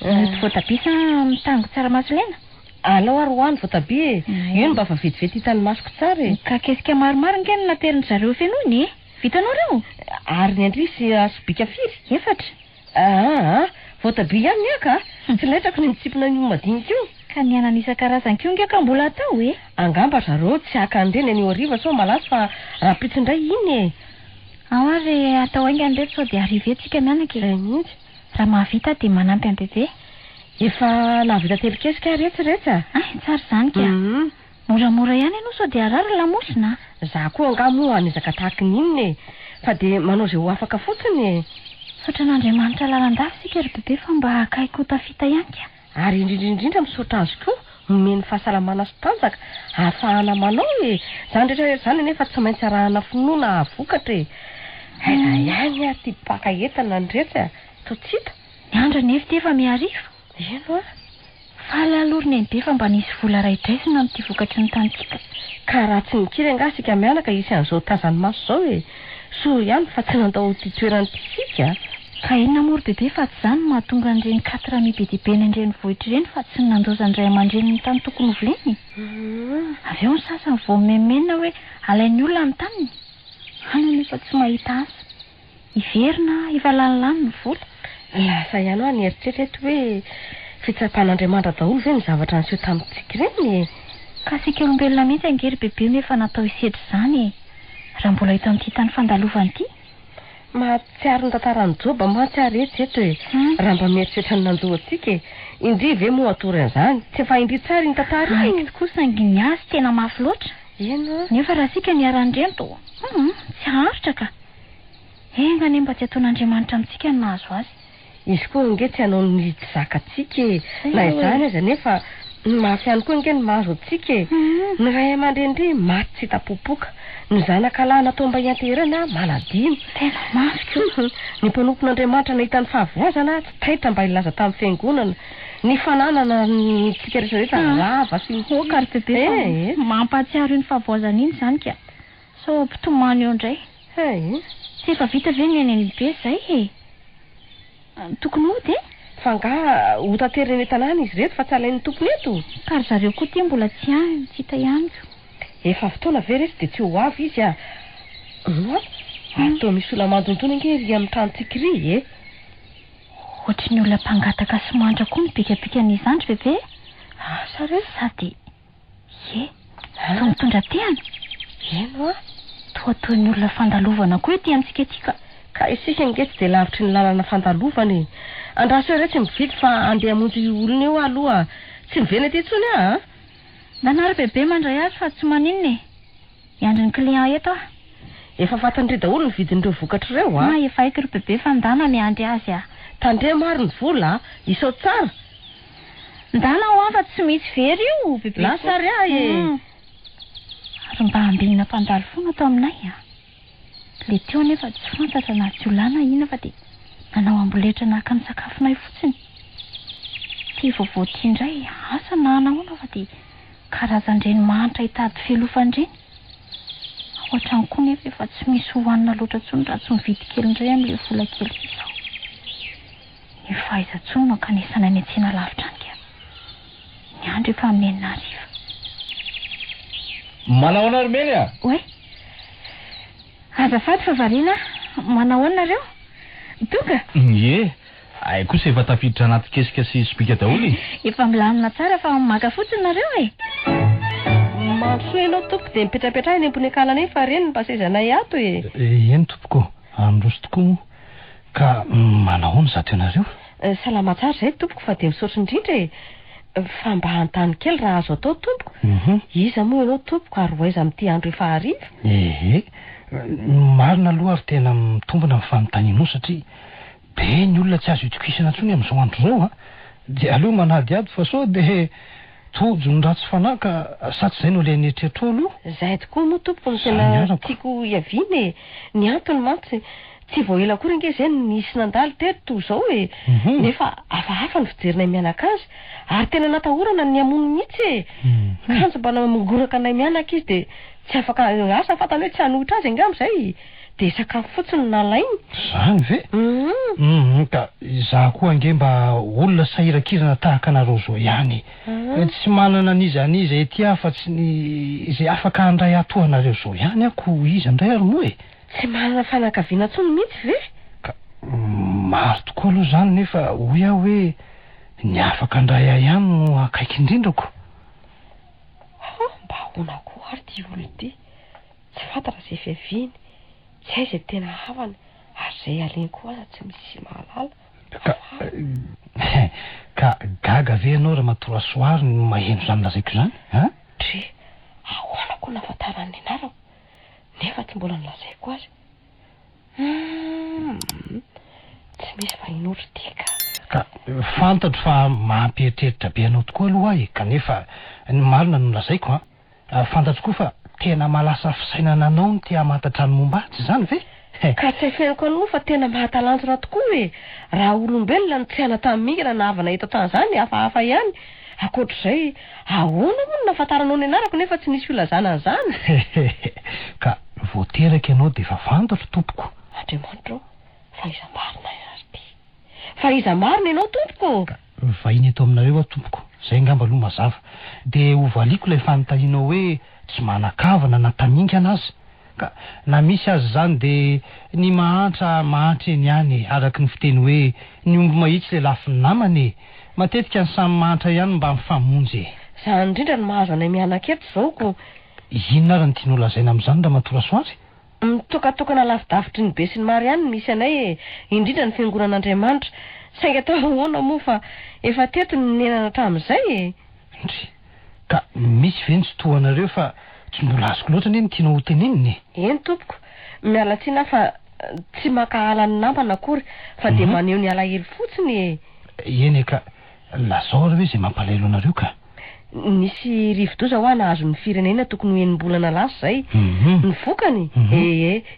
mety voatabia mitango tsara maso lena alao ary hoany voatabia io mba fa vetivety hitany masoko tsara ka kesika maromaro ngeny naterin'ny zareo fenony vitanao reo ary ny andrisy asobika firy efatra voatabia ihany aka tsy letrako ny mitsipona ny madinika io ka ny anana isan-karazany kio ngeka mbola atao angamba zareo tsy hakan-dreny any ariva sao malaso fa raha pitsindray iny ao ary atao aingany reto sao de ariventsika mianaka mihitsy raha mahavita de manampy am-bebe efa navita telokesika retsyretsa tsara zany ka moramora ihany ianao sao de arary lamosina za koa angamo anizaka tahaka ninny fa de manao zay ho afaka fotsiny saotra n'Andriamanitra lalandafy sika ry bebe fa mba akaiko tafita ihany ka ary indrindrindrindra misaotra azy koa nomeny fahasalamana sy tanjaka ahafahana manao zany rehetra zany nefa tsy maintsy arahana finoana vokatra aiza ihany ary ty baka entana ny rehetra totsita ny andro nefa efa miarivo eno faly alorony eny be fa mba nisy vola ray draisina amin'ity vokatry ny tantsika ka raha tsy nikiry anga sika mianaka isy an'izao tazany maso zao so ihany fa tsy nandao ty toerany tisika ka inona mory bebe fa tsy zany mahatonga an'ireny 4 be dibe ny andreny vohitra ireny fa tsy nandozany ray aman-dreny ny tany tokony voleny avy eo ny sasany vao memenina hoe alain'ny olona ny taniny any nefa tsy mahita asa iverina ivalanilany ny vola lasa ihany ho any eritreritra eto hoe fitsapan'Andriamanitra daholo ve ny zavatra niseho tamintsika ireny ka sika olombelona mihitsy angery bebe nefa natao isedry zany raha mbola hita amin'ity tany fandalovany ity mahatsiaro ny tantarany joba mahatsiaro etsy eto raha mba mieritreritra ny nandoha antsika indri ve moa atory an'izany tsy efa indri tsara ny tantara iny kosa anginy azy tena mafy loatra ena nefa raha sika niaran-drento tsy haharitra ka engany mba tsy ataon'Andriamanitra amintsika ny nahazo azy izy koa nge tsy hanao ny tsy zakatsika na izany aza nefa mafy ihany koa nge ny mahazo atsika ny ray aman-dreny maty tsy tapopoka ny zanakalahy natao mba hianterana maladino tena mafy ko ny mpanompon'Andriamanitra nahita ny fahavoazana tsy taitra mba ilaza tamin'ny fiangonana ny fananana ny tsika rehetrarehetra lava sy kary bebe mampatsiaro ny fahavoazana iny zany ka so mpitomany eo indray tsy efa vita ve ny any be zay tokony ody fa nga ho tanterany tanàna izy reto fa tsy alain'ny tompony eto kary zareo koa ty mbola tsy hita ihany efa fotoana ve rehetra dia tsy ho avy izy atao misy olona mandontony nge ry amin'ny tranotsika ohatry ny olona mpangataka sy mandra koa ny bikabika n'izandry bebe sareo sady to mitondra tehany eno toa ny olona fandalovana koa ety amintsika tika ka isika nge tsy dia lavitry ny lalana fandalovana andraso eo re tsy mividy fa andeha hamonjy olona eo aloha tsy mivena ety tsony nanary bebe mandray azy fa tsy maninona iandry ny client eto efa fantandre daholo ny vidin'ireo vokatra ireo efa haiko ry bebe fa ndana miandry azy tandre maro ny vola isao tsara ndana ho afa tsy misy very io bebe lasary ary mba ambinina mpandalo foana atao aminay le teo nefa tsy fantatra na tsy olana ina fa dia nanao amboletra nahaka ny sakafonay fotsiny ty vovoaty indray asa na anahoana fa dia karazan-dreny mahantra hitady felofan-dreny ohatrany koa nefa efa tsy misy hohanina loatra tsony raha tsy mividy kely indray amin'ilay vola kely izao ny fahaiza-tsony no ankanesana ny antsena lavitra anka ny andro efa menina ariva manao anary meny oe azafady fa variana manao anareo toka ay kosa efa tafiditra anaty kesika sy sobika daholo efa milamina tsara fa maka fotsiny nareo mampisoa ianao tompoko dia mipetrapetra eny ambony akalana eny fa reny ny pasezanay ato eny tompoko androso tokoa moa ka manahoana zato ianareo salama tsara zay tompoko fa dia misaotry indrindra fa mba hantany kely raha azo atao tompoko iza moa ianao tompoko ary hoaiza amin'ity andro efa hariva marina aloha ary tena mitombona amin'ny fanontanianao satria be ny olona tsy azo itokisana ntsony amin'izao andro zao dia aloha manady ady fa sao dia tojo ny ratsy fanahy ka satsy izay no ilay nieritreritro aloha zay tokoa moa tompoko ny tena tiako hiaviana ny antony mantsy tsy voaela kory nge zay nisy nandalo teto zao nefa hafahafa ny fijerinay mianaka azy ary tena natahorana ny amono mihitsy kanjo mba namongoraka anay mianaka izy dia tsy afaka asa fantany hoe tsy hanohitra azy angambizay dia sakafo fotsiny nalainy zany ve ka izaho koa ange mba olona sahirakirana tahaka anareo zao ihany tsy manana nizaniza ety fa tsy ny izay afaka handray atoa anareo zao ihany ako izy andray ary moa tsy manana fanakaviana tsony mihitsy ve ka maro tokoa aloha zany nefa hoy aho hoe ny afaka handray ahy ihany no akaiky indrindrako mba hoana koa ary ty olo ty tsy fantara zay fiaviany tsy hay zay tena havana ary zay aliny koa aza tsy misy mahalala ka gaga ve ianao raha matora soary no maheno zany lazaiko zany dre ahoana koa nafantarany anarako nefa tsy mbola nilazaiko azy tsy misy vahin'ohatra ty ka fantatro fa mampieritreritra be anao tokoa aloha ahy kanefa ny marina no lazaiko fantatro koa fa tena malasa fisainana anao ny tia mahatantrano momba tsy zany ve ka tsy haifenako anao fa tena mahatalanjona tokoa raha olombelona ny tsy hana tamingana na havana eto tan'izany hafahafa ihany akoatr'izay ahoana moa no nafantaranao ny anarako nefa tsy nisy filazana an'izany ka voateraka ianao dia efa fantatro tompoko Andriamanitra fa iza marina ary ty fa iza marina ianao tompoko vahiny eto aminareo tompoko zay ngamba aloha mazava dia hovaliako ilay fanontanianao hoe tsy manakavana na tamingana azy ka na misy azy zany dia ny mahantra eny ihany araky ny fiteny hoe ny omby mahitsy ilay lafiny namany matetika ny samy mahantra ihany mba mifamonjy zany indrindra ny mahazo anay mianaka eto zao ko inona ary ny tianao lazaina amin'izany raha matora soary mitokatokana lavidavitry ny be sy ny maro ihany misy anay indrindra ny fiangonan'Andriamanitra sainga tao ahoana moa fa efa teto ny nenana hatramin'izay e. Ndry ka misy ve ny sotoanareo fa tsy mbola azoko loatra ne ny tiana ho teneniny. Eny tompoko, miala tsina fa tsy makahala ny namana akory fa dia maneho ny alahelo fotsiny e. Eny ka lazao ary hoe izay mampalahelo anareo ka. Nisy rivo-doza ho nahazo ny firenena tokony ho enimbolana lasa zay ny vokany.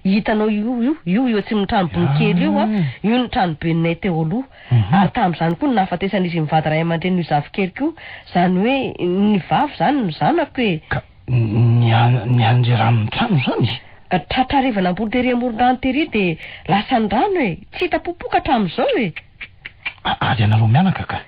Hitanao io tsy mitranobonikely io io ny tranobenay teo aloha. Ary tamin'izany koa ny nahafatesan'izy mivady ray aman-dreny io zavikelyko zany hoe ny vavy zany ny zanako e. Ka ny andre rano ny trano zany tratrarivana ambony tery amoron-drano tery dia lasa ny rano e, tsy hita popoka hatramin'izao e. Ary anareo mianaka ka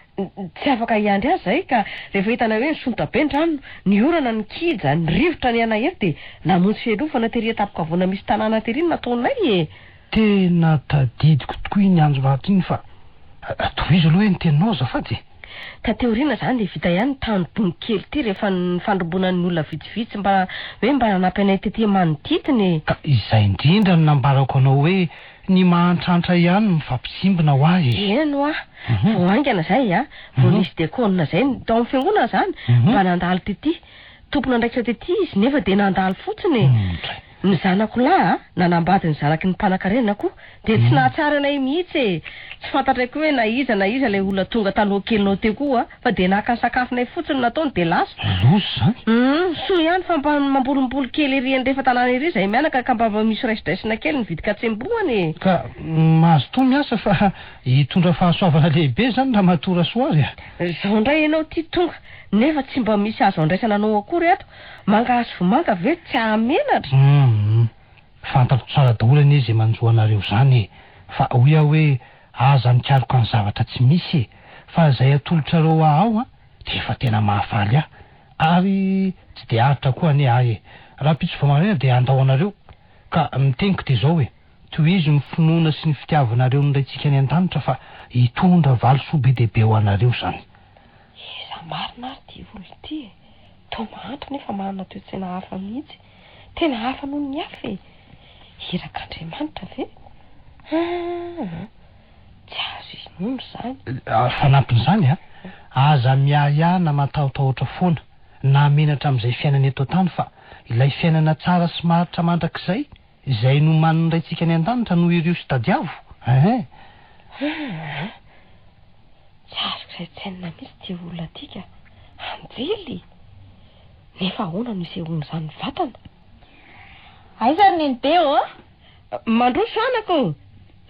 tsy afaka hiandry azy zay ka rehefa hitana hoe nisonta be ny rano, ny orana, ny kija, ny rivotra ny anahery dia namontsy fialofana tery tapokavoana misy tanàna tery nataonay e. Tena tadidiko tokoa iny andro vahatriny fa tohizo aloha hoe ny teninao azafady. Ka teoriana zany dia vita ihany tany bonikely ty rehefa ny fandrombonan'ny olona vitsivitsy mba nanampy tetỳ manodidiny. Ka izay indrindra no nambarako anao hoe ny mahantrantra ihany mifampisimbona ho azy. Eno vao aingana zay vao nisy dekona zay tao amin'ny fiangonana zany mba nandalo tetỳ. Tompona andraikitra tetỳ izy nefa dia nandalo fotsiny. Ny zanako lahy nanambady ny zanaky ny mpanan-karena koa dia tsy nahatsara anay mihitsy e. Tsy fantatrako hoe na iza ilay olona tonga taloha kelinao teo koa fa dia naka ny sakafonay fotsiny nataony dia lasa. Loso zany. Soa ihany fa mba mambolomboly kely ery andrefa tanàna ery zay mianaka ka mba misy raisidraisina kely ny vidika tsembohany. Ka mahazo toa miasa fa hitondra fahasoavana lehibe zany raha mahatora soary. Izao indray ianao ty tonga nefa tsy mba misy azo andraisana anao akory ato. Mangahazo vomanga ve tsy hamenatra. Fantako tsara daholo anie izay manjoa anareo zany fa hoy aho hoe aza mikaroka ny zavatra tsy misy fa izay atolotrareo ao dia efa tena mahafaly aho ary tsy dia aritra koa anie ahy raha pitsovamarena dia andao anareo ka miteniko dia izao hoe tohizo ny finoana sy ny fitiavanareo ny raintsika any an-danitra fa hitondra valosoa be dehibe ho anareo zany. Eza marina ary ty olo ty tao mahantra nefa manana toe-tsaina hafa mihitsy, tena hafa noho ny hafa e. Irak'Andriamanitra ve? Tsy azo inono zany. Fanampin'izany aza miahana matahotahotra foana na menatra amin'izay fiainana eto an-tany fa ilay fiainana tsara sy maritra mandrakizay izay no manana raintsika any an-danitra no ireo sy tadiavo. Tsy azoko izay tsainina mihitsy ty olona tika anjely nefa ahoana no izay hono izany vatana. Aiza neny be mandroso anako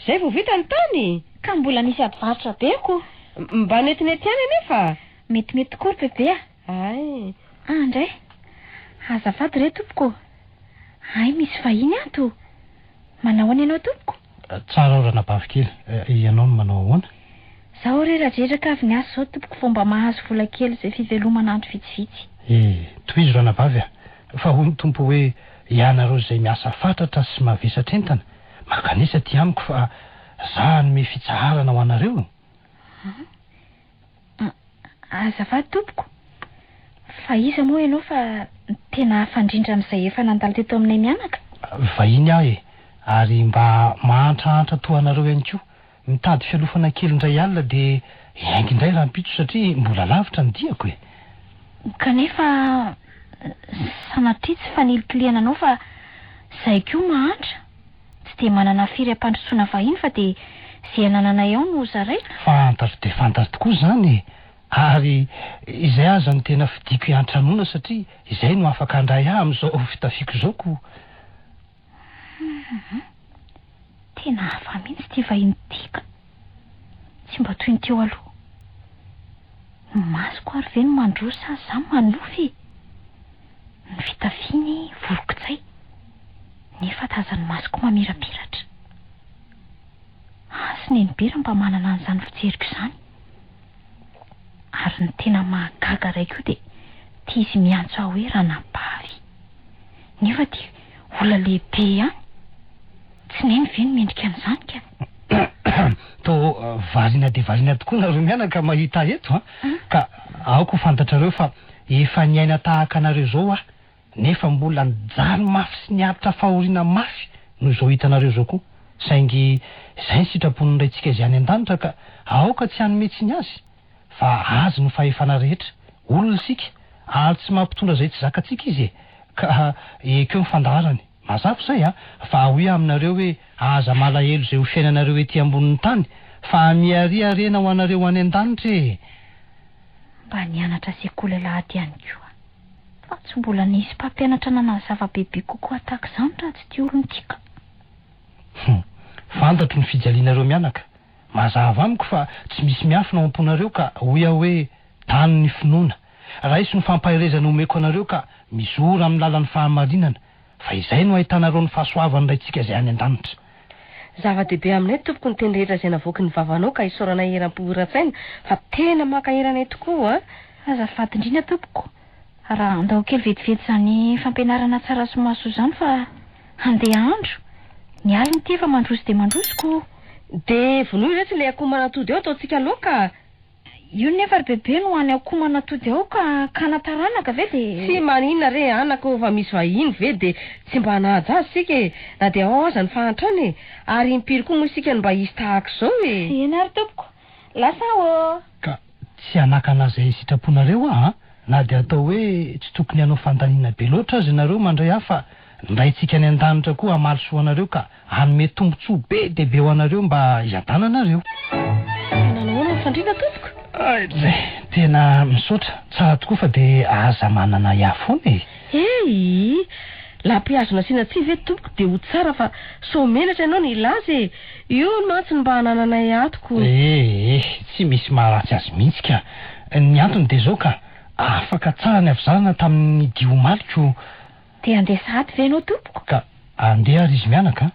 izay vao vita ny tany ka mbola nisy adivarotra be ko mba netinety ihany anefa metimety kory bebe ay andray azafady re tompoko ay misy vahiny ato manao any ianao tompoko. Tsara orana bavikely ianao no manao ahoana. Zaho re rajeraka avy ny azy zao tompoko fomba mahazo vola kely izay fivelomana andro vitsivitsy. Tohizo rana bavy fa hoy ny tompo hoe ianareo izay miasa fatratra sy mavesatra entana makanisa ty amiko fa za nome fitsaharana ho anareo. Azafady tompoko fa iza moa ianao fa tena hafandrindra amin'izay efa nandalo teto aminay mianaka. Vahiny aho ary mba mahantrahantra toa anareo ihany koa mitady fialofana kely indray alina dia hiainga indray raha mpitso satria mbola lavitra ny diako kanefa sanatria tsy fanilitiliana anao fa zahay koa mahantra tsy dia manana firy ampandrosoana vahiny fa dia izay anananay ao no zaraina. Fantatra dia fantatra tokoa zany ary izay aza ny tena fidiko iantranoana satria izay no afaka andray ahy amin'izao fitafiako izao ko. Tena hafa mihitsy ty vahiny tika tsy mba toy ny teo aloha. Masoko ary ve no mandroso sa za manofy ny fitafiny vorokotsay nefa tazany masoko mamirapiratra. Asy neny be raha mba manana an'izany fijeriko izany ary ny tena mahagaga ray koa dia tia izy miantso aho hoe ranabavy nefa dia olona lehibe ihany tsy neny ve no mendrika an'izany ka. To variana dia variana tokoa nareo mianaka mahita eto ka aoko fantatrareo fa efa niaina tahaka anareo zao nefa mbola nijaly mafy sy niaritra fahoriana mafy no izao hitanareo zao koa saingy izay ny sitrapon'ny raintsika izay any an-danitra ka aoka tsy hanometsiny azy fa azy no fahefana rehetra olona isika ary tsy mampitondra izay tsy zakantsika izy ka ekeo ny fandaharany mazava izay fa hoe aminareo hoe aza malahelo izay ho fiainanareo ety ambonin'ny tany fa miariarena ho anareo any an-danitra e. Mba nianatra sekoly lahady ihany koa fa tsy mbola nisy mpampianatra nana zava-bebe kokoa tahaka izany raha tsy tia olona tika. Fantatro ny fijalianareo mianaka mazava amiko fa tsy misy miafina ao am-ponareo ka hoia hoe tany ny finoana raha isy ny fampahirezana omeko anareo ka mizora amin'ny lalan'ny fahamarinana fa izay no ahitanareo ny fahasoavany raintsika izay any an-danitra. Zava-dehibe aminay tompoko ny teny rehetra izay navoaky ny vavanao ka isorana eram-pohoran-tsaina fa tena makahiranay tokoa azafady indrindra tompoko raha andao kely vetivety izany fampianarana tsara sy maso izany fa handeha andro ny aliny ty fa mandroso dia mandrosoko. De vonoy rehetra ilay akoho manatody ao ataontsika loka. Io nefa ry bebe no any akoho manatody ao ka nataranaka ve de sy maninona re anako fa misy vahiny ve de tsy mba nahaja azy sika e na dia ao aza ny fahantrany ary impiry koa moa isika mba hisy tahaka izao e. Eny ary tompoko lasa ka tsy hanakana izay sitraponareo na dia atao hoe tsy tokony hanao fantaniana be loatra azy nareo mandray hafa ndraintsika any an-danitra koa hamalosoanareo ka hanome tombontsoa be dehibe ho anareo mba hiadananareo. Nanao fandrina tompoko tena misaotra tsara tokoa fa dia aza manana ia foana e. Lampiazo nasiana tsy ve tompoko dia ho tsara fa so menatra ianao ny laza e. Io mantsy mba hanananay atoko. Tsy misy maharatsy azy mihitsy ka ny antony dia zao ka afaka tsara ny avizarana tamin'ny diomaliko. Dia andeha sady ve ianao tompoko? Ka andeha ary izy mianaka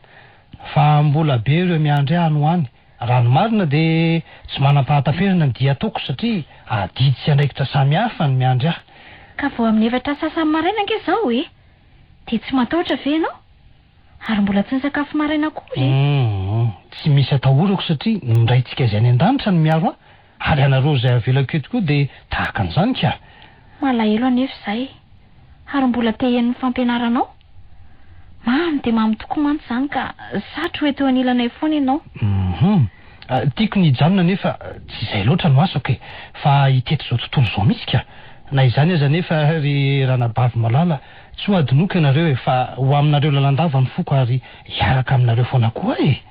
fa mbola be ireo miandry any ho any rano marina dia tsy manam-pahatamperana ny dia ataoko satria adidy sy andraikitra samihafa ny miandry ahy. Ka vao amin'ny efatra sasany maraina ange izao e dia tsy matahotra ve ianao ary mbola tsy nisakafo maraina kory tsy misy atahorako satria niraintsika izay any an-danitra ny miaro ary anareo izay avelako eto koa dia tahaka an'izany ka malahelo anefa izay ary mbola te hen'ny fampianaranao mamy dia mamy tokoa mantsy izany ka satro eto anilanay foana ianao. Tiako ny hijanona nefa tsy izay loatra no asako e fa hiteto izao tontolo izao misy ka na izany aza nefa ry ranabavy malala tsy ho adinoka ianareo fa ho aminareo lalandava ny foko ary hiaraka aminareo foana koa e.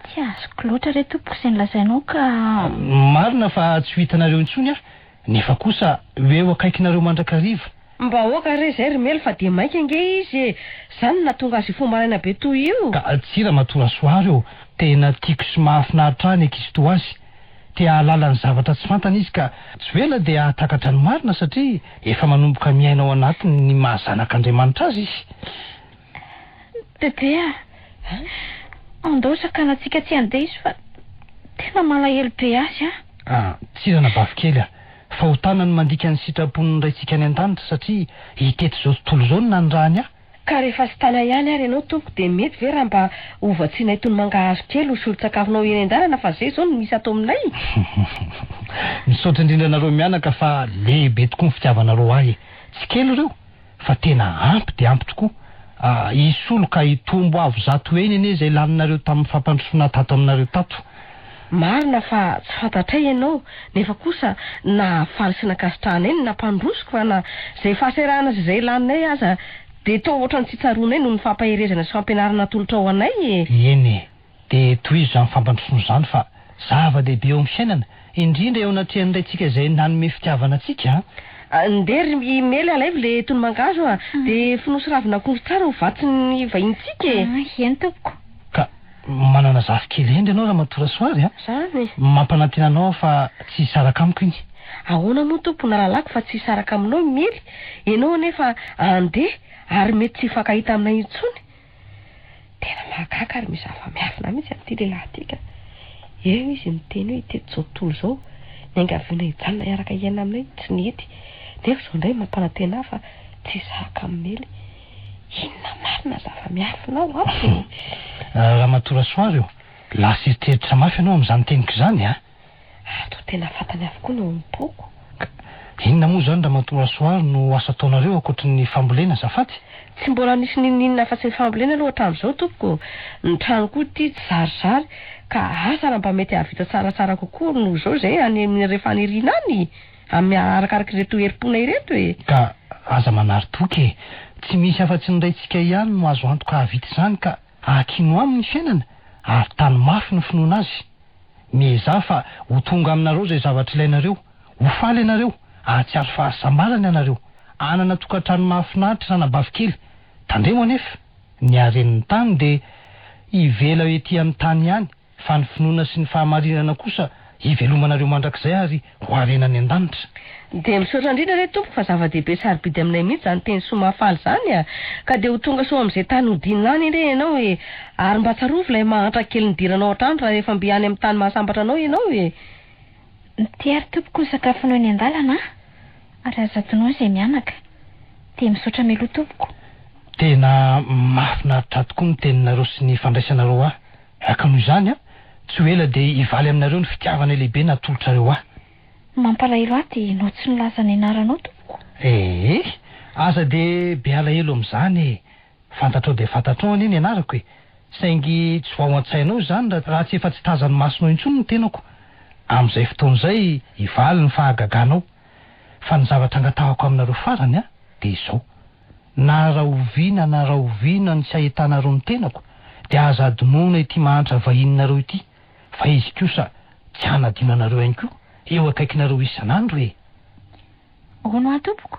Tsy azoko loatra re tompoko izay nilazainao ka marina fa tsy ho hitanareo intsony nefa kosa hoe akaikinareo mandrakariva. Mba oka re zay ry melo fa dia maika ange izy e izany natonga azy fo maraina be toy io ka tsira matora soary eo tena tiako sy mahafinaritra any ankizy toa azy te hahalala ny zavatra tsy fantana izy ka tsy vela dia hahatakatra ny marina satria efa manomboka miaina ao anatiny ny mahazanak'Andriamanitra azy izy. Bebe andao sakana antsika tsy andeha izy fa tena malahelo be azy tsirana bavikely fa ho tanany mandika ny sitrapon'ny raintsika any an-danitra satria hiteto izao tontolo izao ny nanirahany ka rehefa sy tana ihany ary ianao tompoko dia mety ve raha mba ovatsiana itony mangahazo kely ho solon-tsakafonao eny an-dalana fa zay izao no misy atao aminay. Misaotra indrindra nareo mianaka fa lehibe tokoa ny fitiavanareo ahy tsy kely ireo fa tena ampy dia ampy tokoa hisolo ka hitombo avo zato eny anie izay laninareo tamin'ny fampandrosoana tato aminareo tato. Marina fa tsy fantatray ianao nefa kosa na faly sy nakasitrahana eny nampandrosoko fa na izay fahasairahana izay laninay aza dia tao ohatrany tsy tsaroanay noho ny fampahirezana sy fampianarana tolotra ao anay eny dia toy izy izany fampandrosoana izany fa zava-dehibe eo amin'ny fiainana indrindra eo anatrehan'ny raintsika izay nanome fitiavana antsika ndery mely alaivo le tony mangazo dia finosy ravina akoho tsara ho vatsy ny vahintsika eny tompoko ka manana zafy kely endry ianao raha matora soary zany mampanantena anao fa tsy hisaraka amiko iny. Ahoana moa tompo nalalako fa tsy hisaraka aminao mily ianao nefa andeha ary mety tsy hifankahita aminay intsony tena mahagaga ary mizafa miafina mihitsy amin'ity lehilahy ity ka eo izy miteny hoe hiteto izao tontolo izao ny angaviana hijanona hiaraka iaina aminay tsy nety nefa izao indray mampanantena fa tsy hisaraka amin'ely inona marina zafa miafina ao raha matora soary eo lasa eritreritra mafy ianao amin'izany teniko izany ato tena fantany avokoa no mipoko inona moa izany raha matora soary no asa ataonareo ankoatra ny fambolena zafady tsy mbola nisy ninina fa tsy ny fambolena aloha hatramin'izao tompoko. Ny trano koa ty tsy zarizary ka asa raha mba mety havita tsaratsara kokoa no zao zay any amin'ny rehefa anirina any amin'ny arakaraka ireto herim-pona ireto e. Ka aza manary toky tsy misy afa-tsy ny raintsika ihany no azo antoka havita izany ka akino aminy fiainana ary tany mafy ny finoana azy. Mieza fa ho tonga aminareo zay zavatra ilainareo, ho faly ianareo, ahatsiaro fahasambarana ianareo, anana tokantrano mahafinaritra ranabavy-kely. Tandremo anefa ny haren'ny tany dia hivela ety amin'ny tany ihany, fa ny finoana sy ny fahamarinana kosa hivelomanareo mandrakizay ary ho harenany an-danitra. Dia misaotra indrindra re tompoko fa zava-dehibe sarobidy aminay mihitsy zany teny somafaly zany ka dia ho tonga soa amin'izay tany hodinina any indray ianao e, ary mba tsarovy ilay mahantra kely nidiranao hatrany raha rehefa mby any amin'ny tany mahasambatra anao ianao e. Tiary tompoko sakafonao ny an-dalana ary azatonao izay mianaka dia misaotra meloa tompoko. Tena mahafinaritra tokoa ny teninareo sy ny fandraisanareo ahy. Akano izany tsy ho ela dia hivaly aminareo ny fitiavana lehibe natolotrareo ahy. Mampalahelo ahy dia nao tsy nilaza ny anaranao tompoko. Aza dia be alahelo amin'izany fantatrao dia fantatrao anie ny anarako e. Saingy tsy vao an-tsainao izany raha tsy efa tsy tazan'ny masonao intsony ny tenako. Amin'izay fotoan'izay hivaly ny fahagaganao. Fa ny zavatra angatahako aminareo farany dia izao. Na raha oviana na raha oviana ny tsy ahitanareo ny tenako dia aza adinoina ity mahantra vahininareo ity. Fa izy kosa tsy hanadino anareo ihany koa eo akaikinareo isan'andro e. Hono ahy tompoko?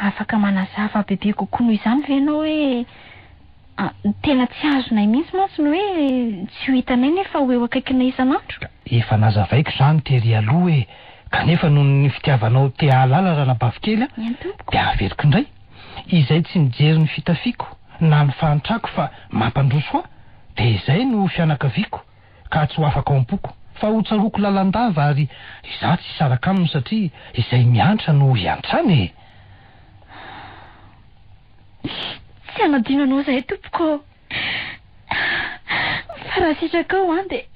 Afaka manazava bebe kokoa noho izany ve ianao hoe tena tsy azonay mihitsy mantsy no hoe tsy ho hitanay nefa ho eo akaikinay isan'andro? Efa nazavaiko izany tery aloha e, kanefa noho ny fitiavanao te hahalala ranabavy-kely dia averiko indray. Izay tsy nijery ny fitafiako na ny fahantrako fa mampandroso aho dia izay no fianakaviako ka tsy ho afaka ao am-poko fa ho tsaroko lalandava ary izaho tsy saraka aminy satria izay miantra no hiantrany e. Tsy hanadino anao izay tompoko, fa raha sitraka ao dia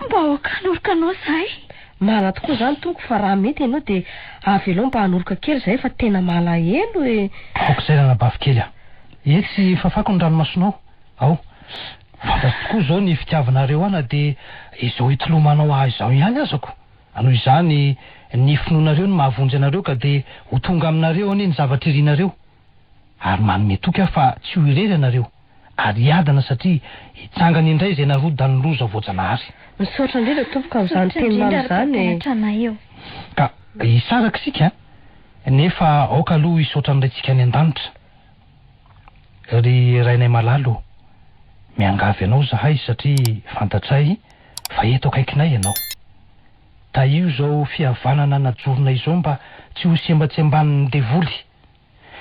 mba aoka hanoroka anao izahay. Mala tokoa izany tompoko fa raha mety ianao dia avelao mba hanoroka kely izay fa tena malahelo e. Aoka izay ranabavy kely tsy fafako ny ranomasonao. Fantatro tokoa izao ny fitiavanareo ana dia izao hitolomanao ahy izao ihany azako. Anoho izany ny finoanareo ny mahavonjy anareo ka dia ho tonga aminareo anie ny zavatra irianareo. Ary manome toky aho fa tsy ho irery anareo ary hiadana satria hitsangany indray izay narodany loza voajanahary. Misaotra indrindra tompoko amin'izany teny mamy izany ka hisaraka isika nefa aoka aloha hisaotra an'iraintsika any an-danitra. Ry rainay malalo, miangavy ianao zahay satria fantatray fa eto akaikinay ianao. Da io izao fihavanana najorona izao mba tsy ho sembatsemban'ny devoly.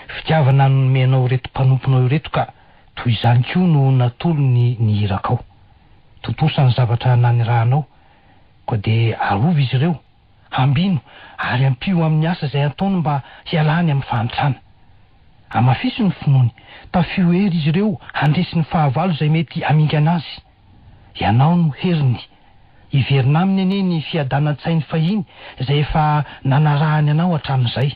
Fitiavana nomenao reto mpanomponao ireto ka toy izany koa no natolo ny hirakao. Totosa ny zavatra nanirahanao koa dia arovy izy ireo, ambino ary ampio amin'ny asa izay ataony mba hialany amin'ny fahantrana. Amafisy ny finoany, tafio hery izy ireo handresy ny fahavalo izay mety aminga anazy. Ianao no heriny, hiverina aminy anie ny fiadanan-tsainy fahiny izay efa nanarahany anao hatramin'izay.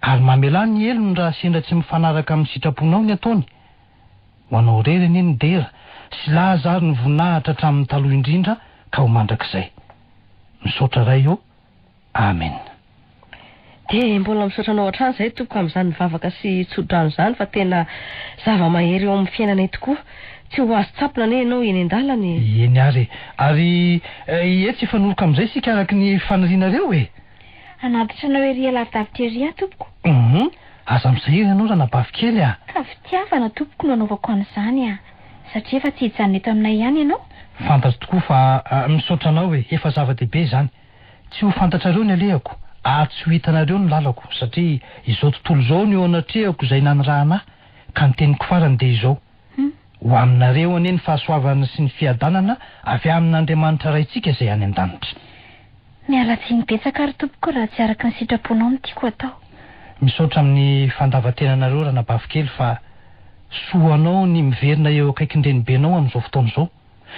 Ary mamelany ny elony raha sendra tsy mifanaraka amin'ny sitraponao ny ataony. Ho anao rery anie ny dera sy laza ary ny voninahitra hatramin'ny taloha indrindra ka ho mandrakizay. Misaotra ray eo. Amen. Dia mbola misaotra anao hatrany izay tompoko amin'izany mivavaka sy tsodrano izany fa tena zava-mahery eo amin'ny fiainanay tokoa. Tsy ho azo tsapona anie ianao eny an-dalana e. Eny ary tsy efa noroka amin'izay sika araka ny fanirianareo e. Anatitra anao ery lavidavitra ery tompoko. Aza misahery ianao ranabavy kely Ka fitiavana tompoko no anaovako an'izany satria efa tsy hijanona eto aminay ihany ianao. Fantatro tokoa fa misaotra anao efa zava-dehibe izany. Tsy ho fantatrareo ny alehako ary tsy ho hitanareo ny lalako satria izao tontolo izao ny eo anatrehako izay nanirahana ka ny teniko farany dia izao. Ho aminareo anie ny fahasoavana sy ny fiadanana avy amin'Andriamanitra raintsika izay any an-danitra. Miala tsiny betsaka ary tompoko raha tsy araka ny sitraponao no tiako atao. Misaotra amin'ny fandavatenanareo ranabavy kely fa soanao ny miverina eo akaikin-drenibenao amin'izao fotoana izao.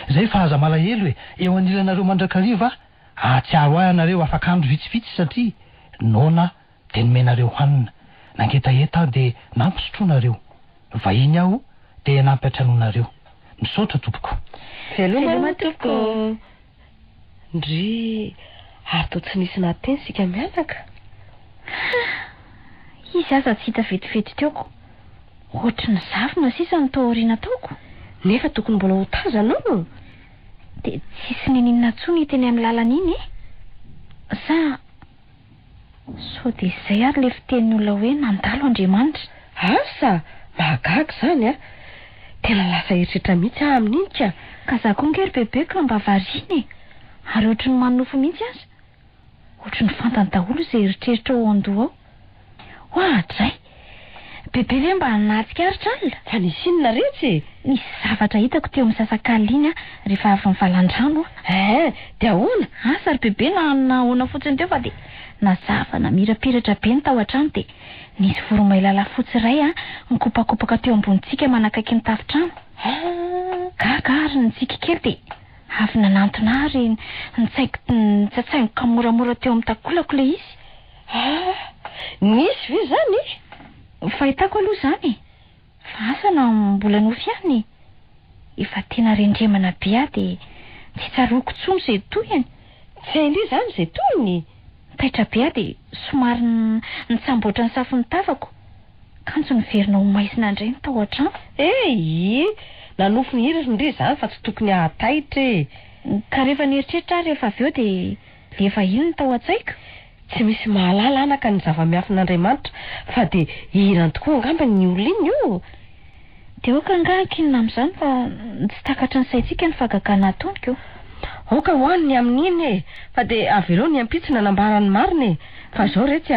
Izay fa aza malahelo eo anilanareo mandrakariva ahatsiaro ahy anareo afaka andro vitsivitsy satria nona dia nomenareo hanina nangetaheta aho dia nampisotroanareo. Vahiny aho dia nampiatranoanareo. Misaotra tompoko. Veloma tompoko. Ndry ary to tsy nisy nateny sika mianaka. Izy aza tsy hita vetivety teoko. Ohatry ny zavona sisa ny taoriana taoko. Nefa tokony mbola ho tazanao. Dia tsisy ninina tsony teny amin'ny lalana iny sa sao dia izay ary le fitenin'ny olona hoe nandalo Andriamanitra. Asa mahagaga zany a. Tena lasa eritreritra mihitsy aho amin'iny ka. Ka za koa ngery bebe ka mba variana ary ohatry ny manofo mihitsy aza. Ohatry ny fantany daholo izay eritreritra ao an-doha ao. Ohatray bebe ve mba natsikaritra alina? Fa nisy inona retsy? Nisy zavatra hitako teo amin'ny sasak'alina rehefa avy mivalan-drano. Dia ahoana? Asa ry bebe nahoana fotsiny teo fa dia nazava namirapiratra be ny tao an-trano dia nisy voromailala fotsy iray nikopakopaka teo ambonitsika manakaiky ny tafitrano. Gaga ary ny tsika kely dia avy nanantona ary nitsatsaingo ka moramora teo amin'ny takolako le izy. Nisy ve zany? Fahitako aloha zany. Fa asa na mbola nofiany. Efa tena rendremana be aho dia tsy tsaroko tsony izay toyany. Tsy indri zany izay toyny. Taitra be aho dia somary nitsamboatra ny safon'ny tavako. Kanjo niverina ho maizina indray ny tao an-trano. Nanofo ny hirana indri zany fa tsy tokony ahataitra. Ka rehefa nieritreritra rehefa avy eo dia efa ino ny tao an-tsaiko? Tsy misy mahalala anaka ny zava-miafin'Andriamanitra fa dia hirana tokoa angamba ny olona iny io. Dia oka angahakinina amin'izany fa tsy takatra ny saintsika ny fahagagana ataoniko. Oka hoaniny amin'iny fa dia avereo ny ampitsina nambarany mariny. Fa izao retsy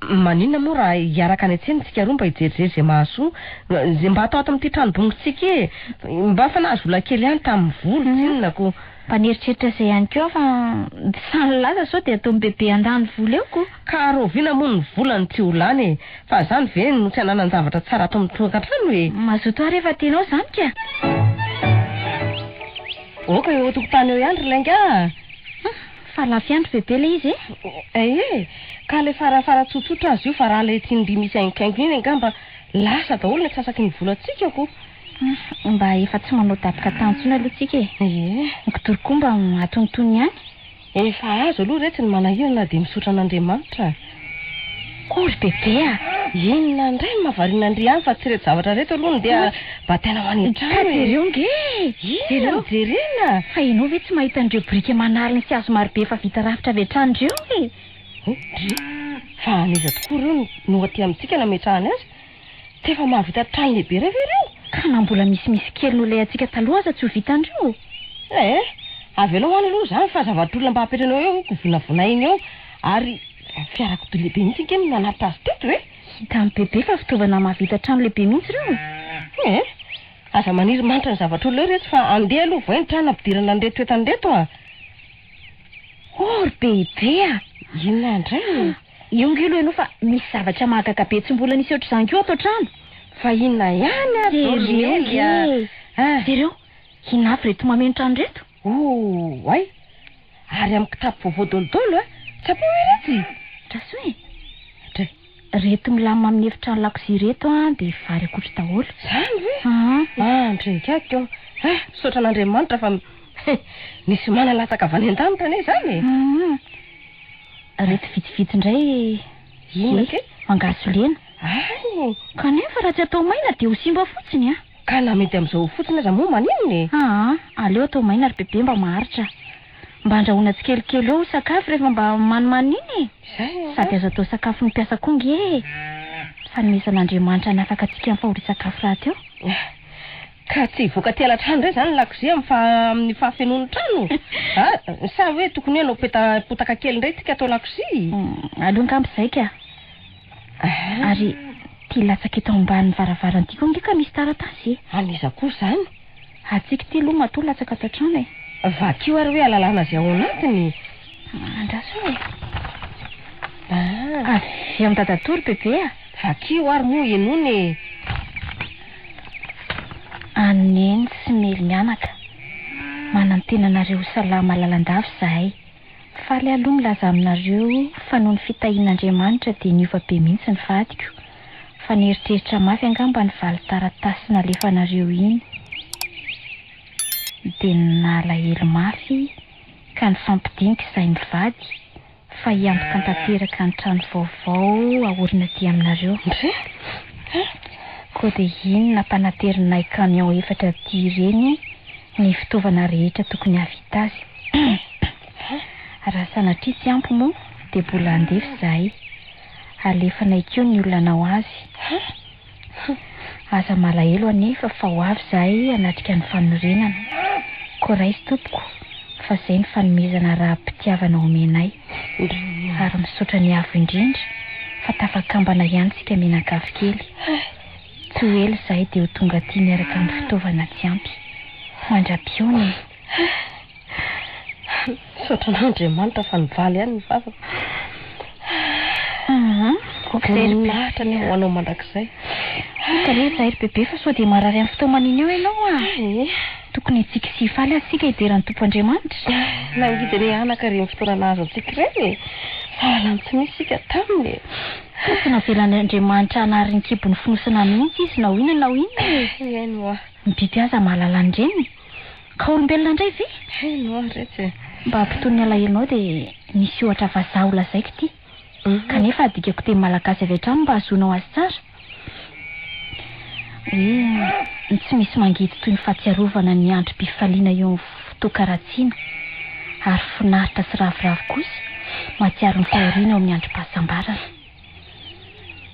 maninona moa raha hiaraka any an-tsena tsika roa mba hijerijery izay mahasoa izay mba atao ato amin'ity tranobongotsika mba fa nahazo vola kely ihany tamin'ny volo tsinonako. Mba nieritreritra izay ihany keo fa sany laza sao dia ataon'ny bebe andany vola eo ko. Ka roviana moa ny volany tsy ho lany fa zany ve no tsy hanana ny zavatra tsara atao amin'ny tokantrano mazoto aho rehefa tianao zany ka. Oka eo tokotany eo ihany ry lainga. Fa lafiandro bebe le izy ka le farafara tsotsotra azy io fa raha le tian'dy misy haingokaingo iny angamba lasa daholo ny tsasaky ny volantsika ko. Mba efa tsy manao daboka tantsona aloha tsika nikotorokoa mba atontony ihany. Efa azo aloha retsy ny manahirana dia misotra an'Andriamanitra. Kory bebe inona indray mahavariana andry ihany fa tsy reto zavatra reto aloha dia mba tena manetrano. Jereo nge jereo jerena. Fa ianao ve tsy mahita andreo brika manarina sy hazo marobe efa vita rafitra avy hatrandreo fa aniza tokoa ireo no aty amintsika nametrahany azy. Tefa mahavita trano lehibe revereo. Ka na mbola misimisy kely no ilay antsika taloha aza tsy ho vitandreo. Avy aloha hoany aloha zany fa zava-tr'olona mba apetranao eo kovonavona iny eo ary fiarako do lehibe mihitsy nkeny nanapitra azy teto hita amin'ny bebe fa fitaovana mahavita trano lehibe mihitsy ireo. Aza maniry manitra ny zava-tr'olona eo rehetra fa andeha aloha voay ny trano ampidirana an'reto eto an'reto Ory bebe inona indray iongilo ianao fa misy zavatra mahagaga be tsy mbola nisy ohatr' izany koa ato trano. Fa inona ihany Jereo inafy reto mameno trano reto. Ay ary amin'ny kitapo vovodolodolo tsy apo hoe retsy traso reto milamina amin'ny efitrano lakozia reto dia vary akotra daholo. Zany ve ndrenkako sotra an'Andriamanitra fa nisy manalatsaka avy any an-danitra ane zany reto vitsivitsy indray mangasolena kanefa raha tsy atao maina dia ho simba fotsiny ka na mety amin'izao fotsiny aza moa maninony aleo atao maina ry bebe mba maharitra mba andrahoina tsikelikely eo sakafo rehefa mba manimaniny sady azo atao sakafo ny mpiasa kongy fanomezan'Andriamanitra ny afaka atsika amin'ny fahori-sakafo raha teo ka tsy voka tialatrano indray zany lakozia amin'ny fahafenon'ny trano sa hoe tokony hoe anao potaka kely indray tsika atao lakozia aloha ngambizay ka ary tia latsaka eto ambany varavaranty koa ngeka misy taratasy aniza koa zany atsika ty aloha matoa latsaka ato trano vakio ary hoe alalana azy ao anatiny andraso avy amin'ny dadatory bebe vakio ary moa enony aneny sy mely mianaka manantenanareo salama lalandafy zahay faly aloha milaza aminareo fa noho ny fitahian'Andriamanitra dia niova be mihitsy ny vadiko fa nieritreritra mafy angamba ny valy taratasy nalefanareo iny dia nalahelo mafy ka nifampidinika izay nivady fa hiantoka tanteraka ny trano vaovao ahorina aty aminareo koa dia iny nampanaterinay camion 4 aty ireny ny fitaovana rehetra tokony havita azy raha sanatria tsy ampy moa dia mbola andefy izahay alefanay keo ny olona nao azy aza malahelo anefa fa ho avy izahay anatrika ny fanorenana koa raisy tompoko fa izay ny fanomezana raha mpitiavana omenay ary misaotra ny avo indrindra fa tafakambana ihany tsika menakafo kely tsy ho ela izahay dia ho tonga aty miaraka amin'ny fitaovana tsy ampy mandra-piony misaotra n'Andriamanitra fa nivaly ihany ny vavako lahatra ny hoanao mandrakizay kale zahery bebe fa sao dia marary amin'ny fotoamaniny eo ianao tokony hitsika sy hifaly asika hideran'ny tompo Andriamanitra nangidy re anaka reny fotoana azo antsika ireny fahalany tsy misy sika taminy sy navelan'Andriamanitra hanary ny kibony finosana mihitsy izy na inona na inona eno ny biby aza mahalala an'ireny ka olombelona indray ve eno retsy mba hampitony alahelonao dia misy ohatra vazaha ho lazaiko ity kanefa adikako teny malagasy avy hatrany mba hazonao azy tsara tsy misy mangidy toy ny fahatsiarovana ny androm-pifaliana eo amin'ny foto-karatsiana ary finaritra sy ravoravo kosa mahatsiaro ny fahoriana eo amin'ny androm-pahasambarana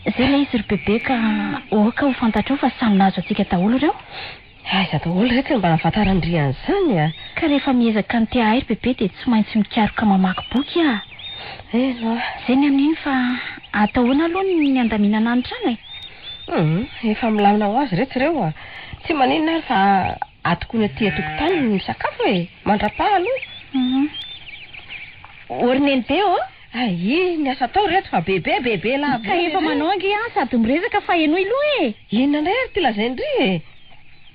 izay ilay izy ry bebe ka ohoka ho fantatrao fa samy nazo antsika daholo ireo aiza daholo rehetra mba nahafantarandrian'izany ka rehefa miezaka ny tia ahy ry bebe dia tsy maintsy mikaroka mamaky boky eno izay ny amin'iny fa atahoana aloha ny andaminana ny trano efa milamina ho azy rehetra ireo tsy maninona ary fa atoko ny aty atokotany ny sakafo mandra-paha aloha orineny be ny asa tao rehetra fa bebe la ka efa manao ange sady miresaka fa eno iloha inona indray ary ty lazaindry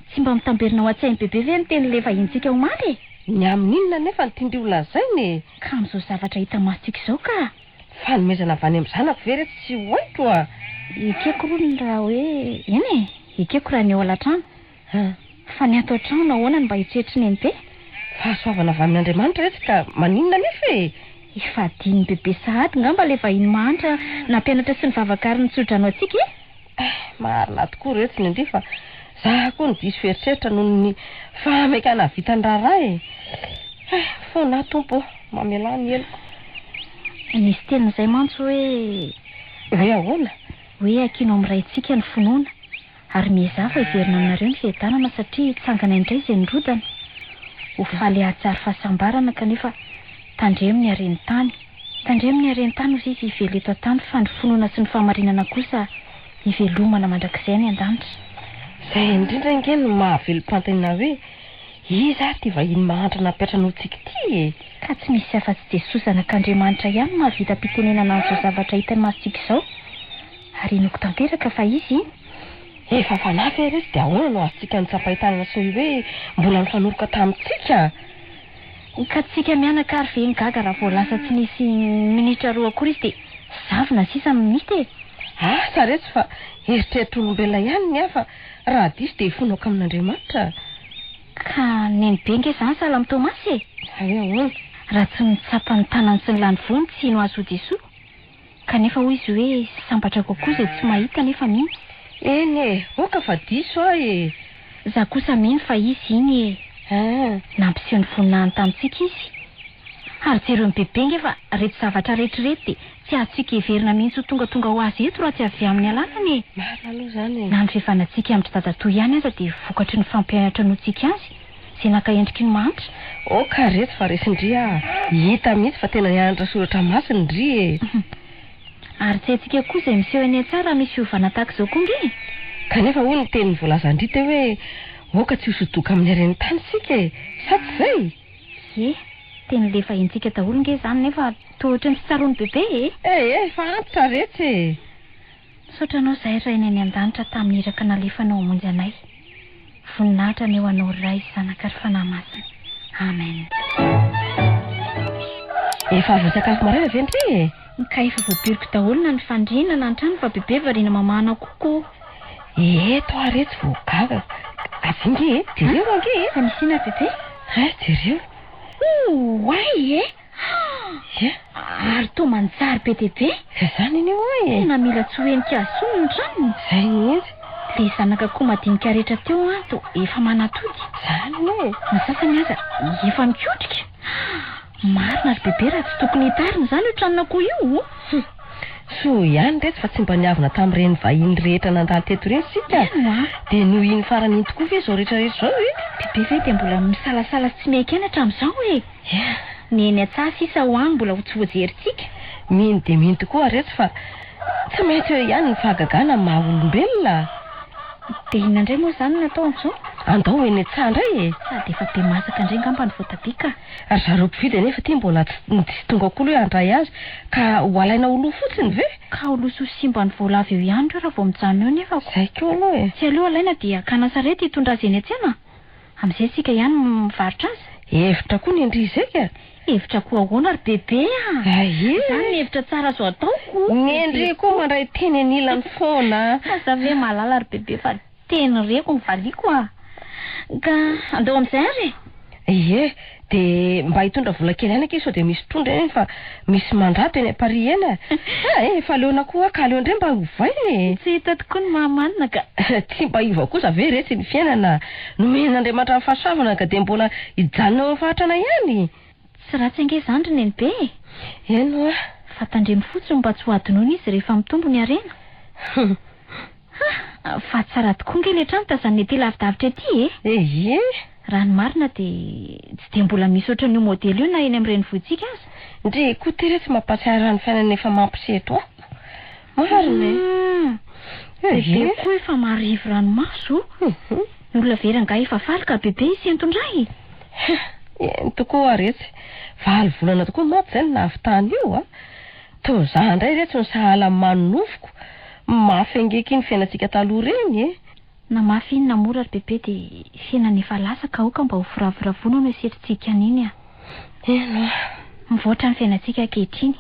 tsy mba mitamberinao an-tsainy bebe ve ny teny le vahintsika omaly ny amin'inona nefa nytindry ho lazainy ka amin'izao zavatra hita masitsika izao ka fanomezana avy any amin'ny zanako ve rehetra tsy hoaitro ekeko ronony raha hoe eny ekeko raha ny eo ala-trano fa ny atao trano nahoana ny mba hitreritry eny be fahasoavana avy amin'Andriamanitra rehetra ka maninona nefa efa diny bebe sahady ngamba le vahiny mahantra nampianatra sy ny vavakary ny tsodranao atsika marina tokoa rehetra ny andry fa za koa ny diso feritreritra noho ny fahamekana vitany raharaha fona tompo mamela ny eloko nisy tenin'izay mantso hoe ahoana hoe akino amin'ny raintsika ny finoana ary mihezafa hiverina aminareo ny fiadanana satria tsangana indray izay nirodana ho faly ahatsary fahasambarana kanefa tandreminy hareni-tany ozy izy hivelo eto an-tany fa ny finoana sy ny fahamarinana kosa hivelomana mandrakizay ny an-danitra izay indrindra nge no mahavelom-pantaniana hoe iza ary ty vahiny mahantra nampetranao tsika ity ka tsy misy afa-tsy Jesosy zanak'Andriamanitra ihany mahavita mpitenenana an'izao zavatra hitany masitsika izao ary enoko tanteraka fa izy efa fanafy rehetra dia ahoana no azontsika ny tsapahitanana sy hoe mbola nifanoroka tamintsika ka tsika mianaka ary ve migaga raha vao lasa tsy nisy minitra roa akory izy dia zavona sisa minity saretsy fa eritreritra olombelona ihany ny hafa raha diso dia hifonoaka amin'Andriamanitra ka neny be nge izany sala amin'ny Tomasy ahoana raha tsy mitsapa ny tanany sy ny lany vony tsy no azo Jesoa kanefa hoy izy hoe sambatra kokoa izay tsy mahita nefa mihitsy eny oka fa diso za kosa mino fa izy iny nampiseho ny voninahiny tamintsika izy ary jereo ny bebe nge fa rehetra zavatra rehetrarety dia tsy azontsika hiverina mihitsy ho tonga ho azy eto raha tsy avy amin'ny alalany marina aloha zany na ny fihevanantsika amin'ny dadato ihany aza dia vokatry ny fampianatra anontsika azy izay naka endriky ny manitra ka rehetra fa resindria hita mihitsy fa tena nianatra soratra masiny ndry ary tsy haintsika koa izay miseho eny tsara misy hiovana tahaka izao koa nge kanefa hoy ny tenin'ny voalazandrita hoe oka tsy hosodoka amin'ny hareni-tany sika sa tsy zay teny le vahintsika daholo nge izany nefa tohatra ny fitsarony bebe fa antitra rehetra misaotra anao izahay raha eny any an-danitra tamin'ny iraka nalefanao hamonjy anay voninahitra ny eo anao ray zanaka ary fanahy masina amen Efa avy sakafo maraina ve ndre? Ka efa voapiriko daholo na ny fandriana na ny trano fa bebe variana mamana kokoa. Eto aretsy voagaga. Avinge, jereo ange. Fa nisina bebe? Jereo. Oay ary to manjary be debe. Zany iny oay. Tena mila tsy hoenika asono ny tranony. Zay mihitsy. Le zanaka koa madinika rehetra teo ato efa manatody. Zany hoe Ny sasany aza efa mikotrika. Marina ry bebe raha tsy tokony hitarina zany io tranonako io. So ihany reto fa tsy mba niavina tamin'ireny vahiny rehetra nandalo teto ireny sika. Dia noho iny farany iny tokoa ve izao rehetrarehetra zao e? Bebe ve dia mbola misalasala sy meka eny hatramin'izao e. Ny eny an-tsasy isa ho any mbola tsy voajerintsika. Mino dia mino tokoa reto fa tsy maintsy eo ihany ny fahagagana amin'ny maha olombelona. Dia inona indray moa zany natao amin'izao? Andao eny an-tsaha indray e. Sady efa be masaka indray ngamba ny voatabia. Ary zareo mpividy nefa ity mbola tsy tonga koa aloha handray azy ka ho alaina ho lo fotsiny ve? Ka ho lo simba ny voalavo eo ihany reo raha vao mijanona eo nefa. Zay koa aloha e. Tsy aleo alaina dia kana sarety hitondra azy eny an-tsena. Amin'izay sika ihany mivarotra azy. Hevitra koa ny indry zay. Hevitra koa ahoana ry bebe Zany ny hevitra tsara azo ataoko. Ny endry koa mandray teny anilany foana. Asa ve malala ry bebe fa teny reko ny valiko Ka andao amin'izay ary? Dia mba hitondra vola kely ihany anke sao dia misy trondra eny fa misy mandrato eny Paris eny. Efa leona koa ka leo indray mba hovainy. Tsy hita tokoa ny mahamanina ka. Tsy mba hiva kosa ve retsy ny fiainana. Nomen'Andriamanitra ny fahasavana ka dia mbola hijanona eo fahatrana ihany. Tsy ratsy ange zany ry neny be. Eno fa tandremy fotsiny mba tsy ho adinoina izy rehefa mitombo ny harena. Fa tsara tokoa nge le trano tazan'ny ety lavidavitra ety raha ny marina dia tsy dia mbola misy ohatran'io modely io na eny amin'ireny vohitsika azy. Ndre koa tery tsy mampatsiaro ny fiainana efa mampiseto marina. Bebe koa efa marivo ranomaso. Ny olona very angaha efa faly ka bebe isy entondray. Tokoa aretsy valo volana tokoa maty zany nahavitany io to za indray retsy ny sahala manofoko mafy angekiny fiainantsika taloha reny na mafy iny na mora ry bebe dia fiainana efa lasa ka oka mba ho firaviravona no esetritsika an'iny mivoatra ny fiainantsika ankehitriny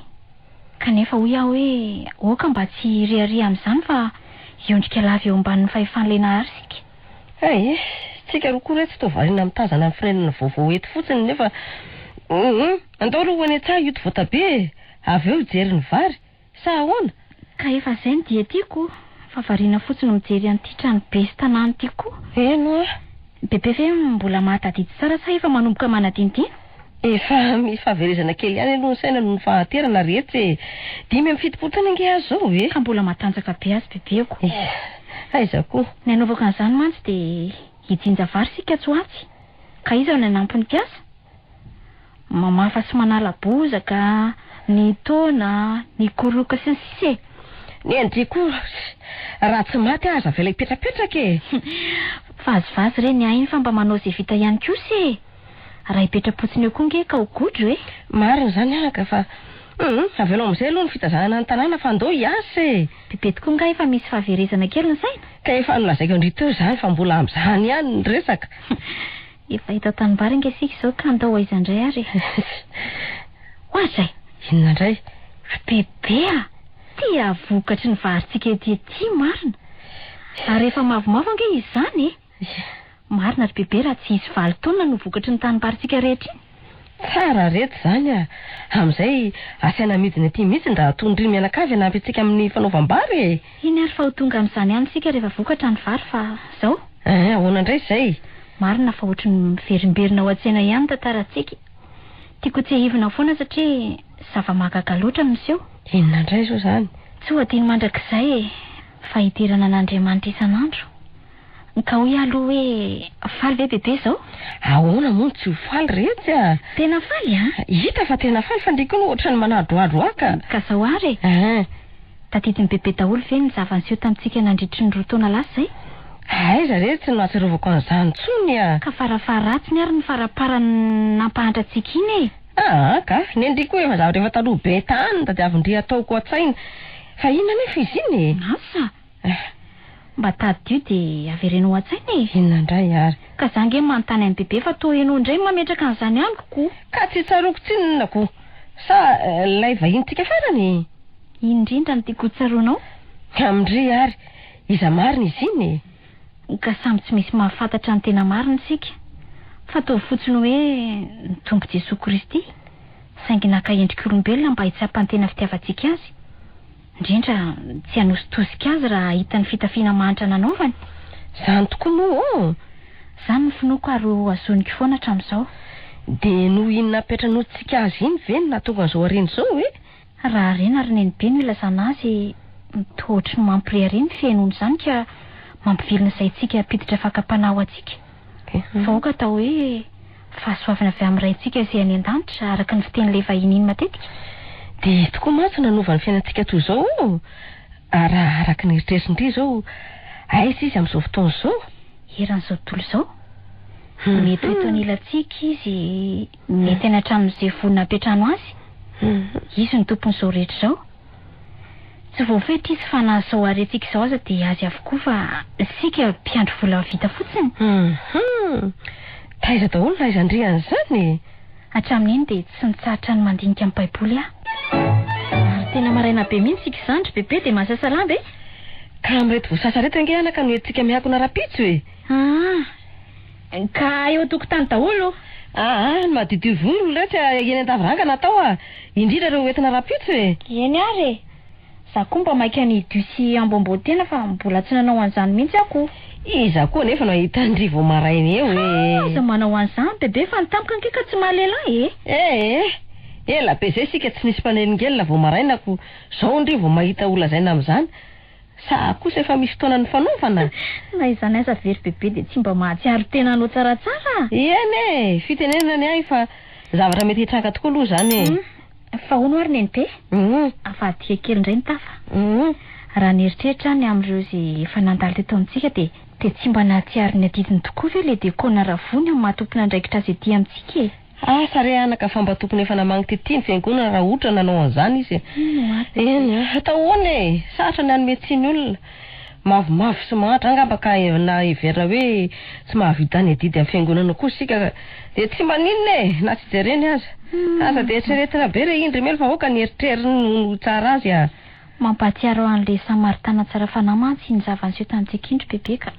kanefa hoy aho hoe oka mba tsy riari amin'izany fa iondrika lava eo ambanin'ny fahefan'ilena ary sika. Tsika roa koa reto tovariana mitazana ny firenena vaovao eto fotsiny nefa andao aloha hoany an-tsaha io voatabia avy eo jery ny vary sa ahoana? Ka efa izay ny dia tiako fa variana fotsiny mijery an'ity trano be sy tanàna ity koa. Bebe ve mbola mahatadidy tsara sa efa manomboka manadinidina? Efa misy fahaverezana kely ihany aloha ny saina noho ny fahaterana rehetra dimy amin'ny fitopotana ange azy zao ka mbola matanjaka be azy bebeko. Aiza koa ny anaovako an'izany mantsy dia hijinja vary sika tsy ho atsy ka iza ny anampy ny piasa mamafa sy manala bozaka ny tona ny koroka sy ny sise. Ny endry koa raha tsy maty aza avela hipetrapetraka vazivazy reny ahiny fa mba manao izay vita ihany koa se raha hipetrapotsiny eo koa nge ka ho godro marina zany ahaka fa avelao amin'izay aloha ny fitazanana ny tanàna fa andao hiasy bebe tokoa nga efa misy fahaverezana kely ny saina ka efa nolazaiko andrito zany fa mbola amin'izany ihany ny resaka efa hita tanimbary nge sika izao ka andao aiza indray ary hoazay inona indray bebe tia vokatry ny varitsika ety marina ary efa mavomavo ange izy zany marina ry bebe raha tsy hisy valo taona no vokatry ny tanimbaritsika rehetra iny tsara reto zany amin'izay asaina midina aty mihitsy nda tondry mianakavy anampy antsika amin'ny fanaovam-bary iny ary fa ho tonga amin'izany ihany sika rehefa vokatra ny vary fa zao ahoana indray izay marina fa ohatry ny miverimberina ao an-tsena ihany tantarantsika tiako tsy hahivina foana satria zava-mahagaga loatra miseho. Inona indray zao zany tsy ho adiny mandrakizay fa hiterana n'Andriamanitra isan'andro ka hoy aloha hoe faly ve bebe zao? Ahoana moa tsy ho faly rehetra tena faly hita fa tena faly fa ndrika no ohatrany manadroadro aka ka zao ary tadidiny bebe daholo ve ny zava-niseho tamintsika nandritry ny 2 taona lasa zay? Aiza rehetra no ahatsiarovako an'izany tsony ka farafaratsiny ary ny faraparany nampahantratsika iny ka ny endry koa efa zavatra efa taloha be tany tadiavindry ataoko an-tsaina fa inona nefa izy iny asa mba tady io dia averena ho an-tsaina inona indray ary ka za nge manontany amin'ny bebe fa toa ianao indray mametraka an'izany ihany kokoa ka tsy tsaroko tsinona koa sa lay vahintsika farany indrindra no tiako tsaroanao amindry ary iza marina izy iny ka samby tsy misy mahafantatra ny tena marina isika fa atao fotsiny hoe ny tompo Jesosy Kristy saingy naka endrik'olombelona mba hitsapan-tena fitiavantsika azy indrindra tsy hanositosika azy raha hita ny fitafiana mahantra nanaovany zany tokoa moa zany ny finoako ary azoniko foana hatramin'izao dia no inona apetranotsika azy iny ve ny nahatonga an'izao areny izao raha reny ary nenibe no ilazana azy tohatry ny mampirehary ny fiainony izany ka mampivilina saintsika piditra fakam-panahy atsika vahoaka atao hoe fahasoavana avy amin'ny raintsika izay any an-danitra araka ny fiten'ilay vahiny iny matetika dia tokoa mantsy nanova ny fiainantsika toy izao raha araka ny eritrerisindry izao aiza izy amin'izao fotoana izao eran'izao tontolo izao mety ho ton'ilantsika izy mety any hatramin'izay vonina apetrano azy izy ny tompon'izao rehetra izao tsy voafehitra izy fa na zao arentsika izao aza dia azy avokoa fa sika mpiandro vola vita fotsiny taiza daholo na izandrian'izany hatramin'iny dia tsy nitsaritra ny mandinika amin'ny baiboly ary tena maraina be mihitsy sika izandry bebe dia mahasasalamby ka amin'reto voasasa reto ange anaka no entsika miakona rapitso ka eo tokotany daholo ny mahadidio vonolo rehetra eny an-davaranga natao indrindra reo entina rapitso eny ary za koa mba maika ny dusy ambombo tena fa mbola tsy nanao an'izany mihitsy ako iza koa nefa no ahitandrivo maraina eo aza manao an'izany bebe fa nitampoka nkeka tsy mahalehilahy ela be zay sika tsy nisy mpanelingely vao marainako zao ndry vao mahita olazaina amin'izany sa kosa efa misy fotoana ny fanaovana na izany aza very bebe dia tsy mba mahatsiaro tena anao tsaratsara eny fitenenany ahy fa zavatra mety hitranga tokoa aloha zany fa hono ary nenibe afahatika kely indray ny tafa raha nieritreritra ny amin'ireo izay efa nandaly teto amintsika dia tsy mba nahatsiaro ny adidiny tokoa ve le dekona ravony amin'ny mahatompona andraikitra azy ety amintsika sare anaka fa mba tokony efa namangy tety ny fiangonana raha ohatra nanao an'izany izy atao hoany saratra ny anome tsiny olona mavomavo sy mahatra angamba ka na hevera hoe tsy mahavita ny adidy amin'ny fiangonana koa sika dia tsy maninona na tsy jereny aza dia eritreretina be re indry melo fa hoaka ny eritreriny no tsara azy mampahatsiaro an'ilay samaritana tsara fanahy mantsy ny zavan'izay tantsika indry bebe ka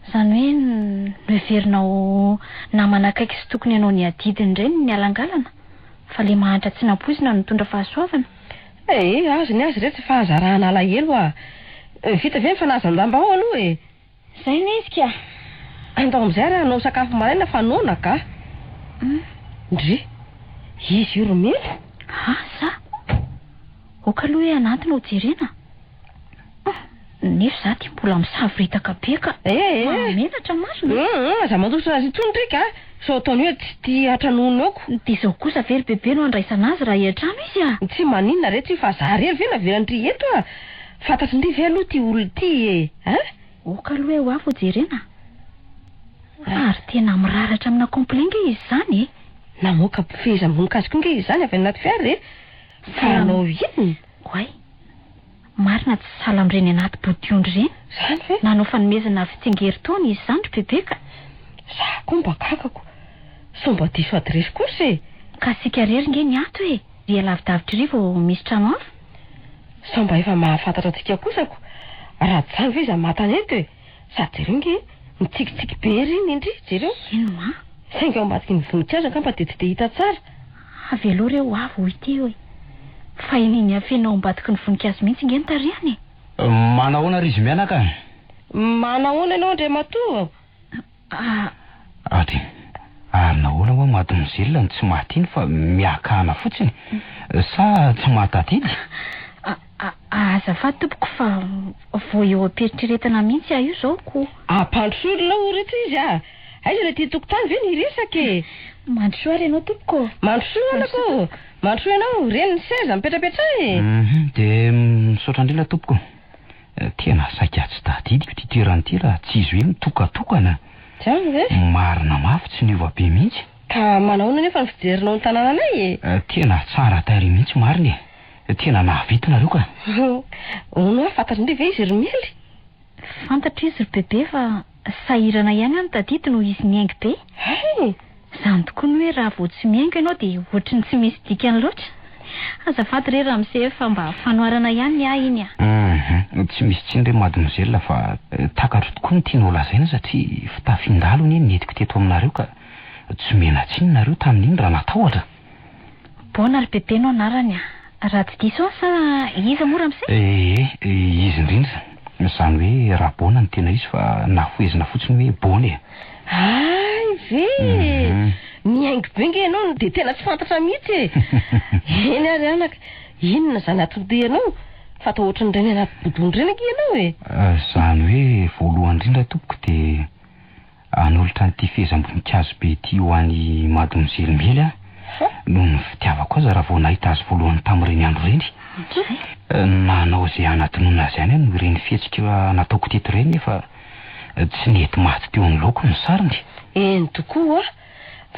izany hoe no heverinao namana akaiky sy tokony ianao ny adidiny ireny ny alangalana fa le mahantra tsy nampozina no mitondra fahasoavana azy ny azy rehetra fa azarahana alahelo vita ve ny fanazan-damba ao aloha izay ny izy ka andao amin'izay raha hanao sakafo maraina fa nona ka ndry izy io romely za oka aloha hoe anaty no jerena nefa za ty mbola misaviritaka be ka menatra masina za mandosotra azy itony ndrika sao ataony hoe tsy tia hatranono eoko dia izao kosa very bebe no andraisana azy raha hiatrano izy tsy maninona rehetra fa za rery ve navelandry eto fantatry ndry ve aloha ty olo ty oka aloha hoe ho avy ho jerena ary tena miraratra amina komplenga izy zany namoaka mpifezy amboninkazy koa nge izy zany avy anaty fiary fa anao iny oay marina tsy sala amin'ireny anaty bodiondry ireny zany ve nanao fanomezana fitsengery taona izy zandry bebe ka za koa mba kakako so mba diso adresy kosa ka sika rery nge ny ato ry alavidavitra ry vao misy trano hafa sa mba efa mahafantatra atsika kosako raha tsy zany ve za matany eto sady jereo nge mitsikitsiky be riny indry jereo ino ma sainga ao ambadiky ny voninkazo angamba dia tsy dia hita tsara avy aloha reo avy ho ite fa ininy afenao ambadiky ny voninkazo mihitsy nge nitariany manahoana ry izy mianaka manahoana ianao ndre matoa ady ary nahoana hoe mahadomozely ny tsy mahatiny fa miakana fotsiny sa tsy mahatadidy azafady tompoko fa vo eo amperitriretana mihitsy io zao ko ampandrosolona o reto izy aiza le ty tokotany ve ny resake mandrosoa ary ianao tompoko mandrosoa anako mandrosoa ianao reny ny seza mipetrapetrahy dia misaotra indrindra tompoko tena saika tsy tadidiko ty toerany ty raha tsy izy hoe mitokatokana zany ve marina mafy tsy niova be mihitsy ka manahoana nefa ny fijerinao ny tanàna anay tena tsara tary mihitsy mariny tena nahavitinareo ka ono a fantatry ndre ve izy romely fantatra izy ry bebe fa sahirana ihany any tadity no izy niaingy be Zany tokoa ny hoe raha vao tsy miaingo ianao dia ohatry ny tsy misy dikany loatra. Azafady re Ramose fa mba fanoarana ihany ahy iny tsy misy tsindry mademoiselle fa takatro tokoa ny tianao lazaina satria fitafindalony iny netiko teto aminareo ka tsy mena tsiny nareo tamin'iny raha natahotra. Bona ry bebe no anarany raha tsy diso sa izy mo Ramose? Izy indrindra. Izany hoe raha bona ny tena izy fa nafoezina fotsiny hoe bona Ay ve miaingo be nge ianao dia tena tsy fantatra mihitsy eny ary anaka inona zany atonde ianao fa atao ohatry ny reny anaty bodony reny ange ianao Izany hoe voalohany indrindra tompoko dia anolotra n'ity fehezam-boninkazo be ity ho an'ny mademoiselle Mily noho ny fitiavako azy raha vao nahita azy voalohany tamin'ireny andro reny. Nanao izay anatinoana azy ihany no ireny fihetsika nataoko teto ireny nefa tsy nety maty teo ny laoko ny sariny. Eny tokoa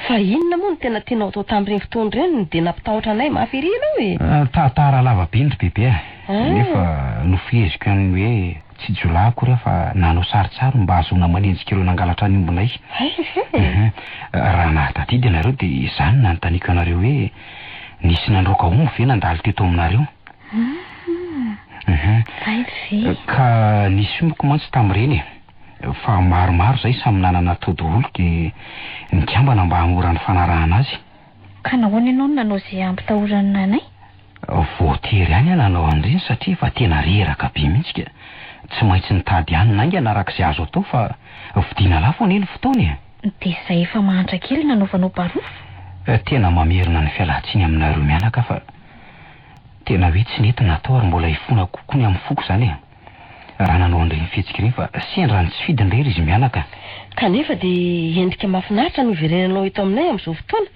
fa inona moa ny tena tianao atao tamin'ireny fotoana ireny dia nampitahotra anay mafy ery ianao Tantara lava be ny bebe nefa nofiheziko ihany hoe tsy jolay akory fa nanao saritsary mba ahazoana manenjika ireo nangalatra ny ombonay. Raha nahatadidy ianareo dia izany nanontaniako ianareo hoe nisy nandroaka omby ve nandalo teto aminareo. Ka nisy omboko mantsy tamin'ireny fa maromaro izay samy nanana tody olo dia nikambana mba hamora ny fanarahana azy. Ka nahoana ianao nanao izay ampitahorana anay? Voatery ihany nanao an'ireny satria efa tena reraka be mihitsy ka tsy maintsy nitady ihany naingana araka izay azo atao fa vidiana lafo anie ny fotoany. Dia izay efa mahantra kely nanaovanao barofo? Tena mamerina ny fialatsiny aminareo mianaka fa tena hoe tsy nety natao ary mbola hifona kokoa ny amin'ny foko izany raha nanao an'ireny fihetsika ireny fa sendra ny tsy fidiny rery izy mianaka. Kanefa dia endrika mahafinaritra no iverenanao eto aminay amin'izao fotoana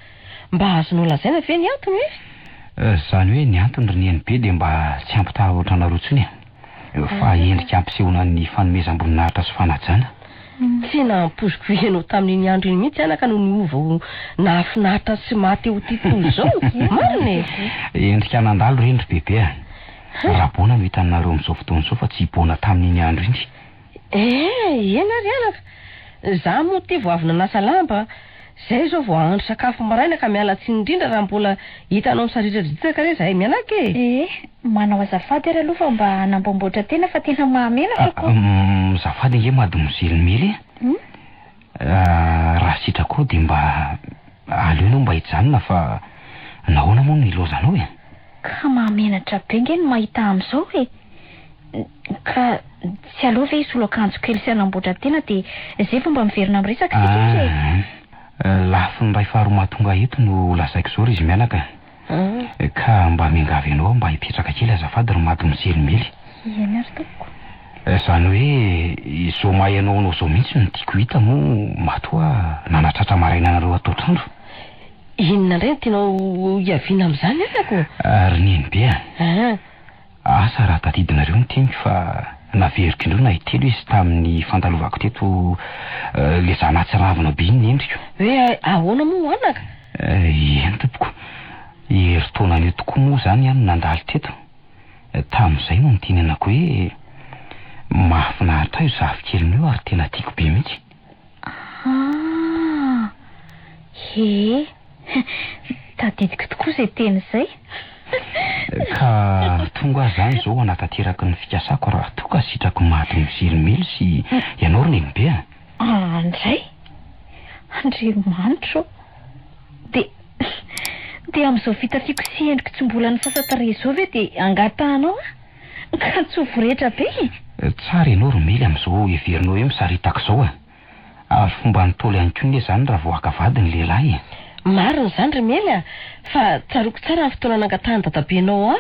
mba azonao lazaina ve ny antony Izany hoe ny antony roneny be dia mba tsy ampitahotra anareo intsony fa endrika ampisehoana ny fanomezam-boninahitra sy fanajana. Tsy nampoziko ianao tamin'iny andro iny mihitsy anaka no niova nahafinaritra sy mateo titoy izao marina endrika nandalo reny ry bebe raha bona no hitanareo amin'izao fotoana izao fa tsy bona tamin'iny andro iny. Ena ry anaka za moa ty vao avy nanasa lamba zay zao vao ahandro sakafo maraina ka miala tsiny indrindra raha mbola hitanao misaritradritaka re zahay mianaka manao azafady ary aloha fa mba hanambomboatra tena fa tena mahamena zafady nge mademoiselle Mily raha sitrako dia mba aleonao mba hijanona fa nahoana moa no ilozanao ka mahamenatra be nge no mahita amin'izao ka tsy aloha ve isolo akanjo kely sy hanamboatra tena dia izay fomba miverina amin'ny resaka lafo ny ray faharoa mahatonga eto no lasaiko izao ry izy mianaka ka mba miangavy ianao mba hipetraka kely azafady ry mademoiselle Mily. Iany ary tompoko. Izany hoe izao mahay ianao anao izao mihitsy no tiako hita moa matoa nanatratra maraina anareo atao trandro. Inona indray no tianao hiaviana amin'izany anako? Ary neny be asa raha tadidinareo ny teniko fa naveriko indreo nahitelo izy tamin'ny fandalovako teto le zanatsy ravina be iny endriko. Hoe ahoana moa anaka? Eny tompoko herintaonany eo tokoa moa izany ihany nandalo teto tamin'izay no niteny anako hoe mahafinaritra io zafikely io ary tena tiako be mihitsy. Tadidiko tokoa izay teny izay ka tonga zany izao anatanteraka ny fikasako raha toa ka sitrako mademoiselle Mily sy ianao roneny be andray Andriamanitra dia amin'izao fitafiako sy endriko tsy mbola ny sasatare izao ve dia angatahanao ka tsy ho voretra be tsara ianao ro Mily amin'izao heverinao hoe misaritako izao ary fomba nitaoly ihany koa ne izany raha vao hakavady ny lehilahy marina izany ry Mily fa tsaroko tsara ny fotoana nangatahany dadabenao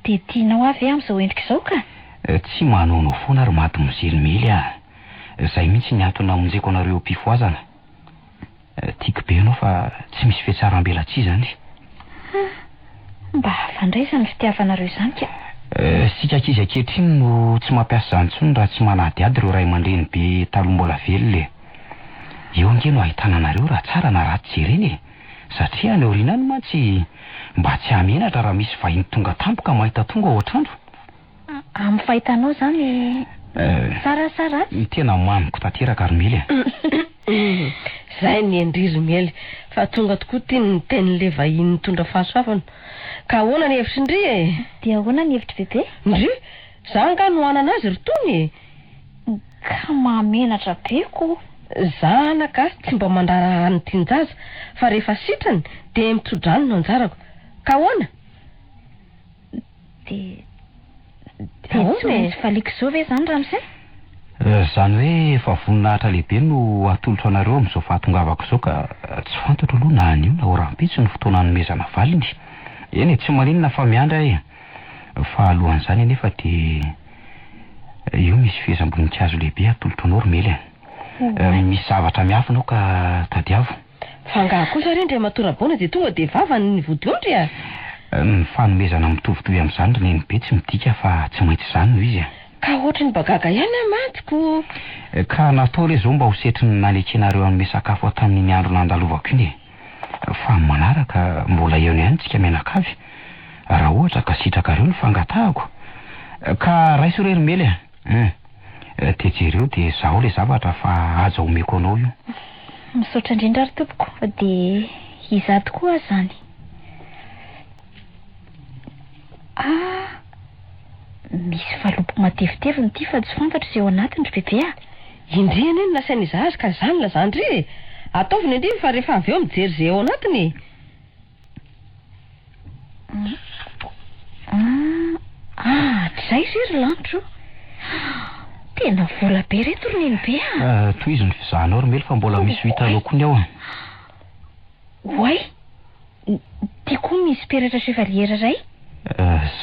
dia tianao avy amin'izao endrika izao ka tsy manaonao foana ry mademoiselle Mily izay mihitsy ny antony namonjeko anareo mpifoazana tiako be ianao fa tsy misy fiatsaram-belatsy izany mba hafandraisa ny fitiavanareo izany ka sika ankizy ankehitriny no tsy mampiasa izany intsony raha tsy manadiady ireo ray aman-dreny be taloha mbola velona eo nge no ahitana anareo raha tsara na ratsy jereny satria any aoriana no mantsy mba tsy hamenatra raha misy vahiny tonga tampoka mahita tonga ao an-trandro amin'ny fahitanao izany sarasaratsy tena mamiko tanteraka ry Mily Zay ny endriry miely fa tonga tokoa tiany ny tenin'le vahiny mitondra fahasoavana. Ka ahoana ny hevitry ndry e? Dia ahoana ny hevitry bebe? Ndry, za nga no anana azy rytony. Ka mahamenatra be ko. Za anaka tsy mba mandrara rano tian-jaza fa rehefa sitrany dia mitso-drano no anjarako. Ka ahoana? Dia tsy maintsy valiko izao ve zany Ramose? Zany hoe efa voninahitra lehibe no atolotra anareo amin'izao fahatongavako izao ka tsy fantatra aloha na anio na oram-pitsy ny fotoana hanomezana valiny. Eny tsy maninona fa miandra e. Fa alohan'izany anefa dia io misy fihezam-boninkazo lehibe atolotra anao Romely. Misy zavatra miafina ao ka tadiavo. Fa nga kosa reny ndray matora-boana dia tonga dia vavany ny vodiondry a. Ny fanomezana mitovitovy amin'izany reneny be tsy midika fa tsy maintsy izany no izy. Ka ohatry ny bagaga ihany amantiko. Ka natao re zao mba ho setry ny nanekenareo hanome sakafo tamin'ny andro nandalovako iny. Fa manaraka mbola eo ihany tsika menakavy raha ohatra ka sitrakareo ny fangatahako. Ka raiso re Romely tejereo dia zaho le zavatra fa aza omeko anao io. Misaotra indrindra ary tompoko dia iza tokoa zany. Misy valopy mateviteviny ity fa tsy fantatra izay ao anatiny ry bebe a. Indriana eny nasain'iza azy ka zany lazandry. Ataoviny indriny fa rehefa avy eo mijery izay ao anatiny. Zay ry lantro. Tena vola be reto roneny be a. Toy izy ny fizahanao Romely fa mbola misy ho hitanao koa ny ao. Oay, dia koa misy peratra chevaliera ray.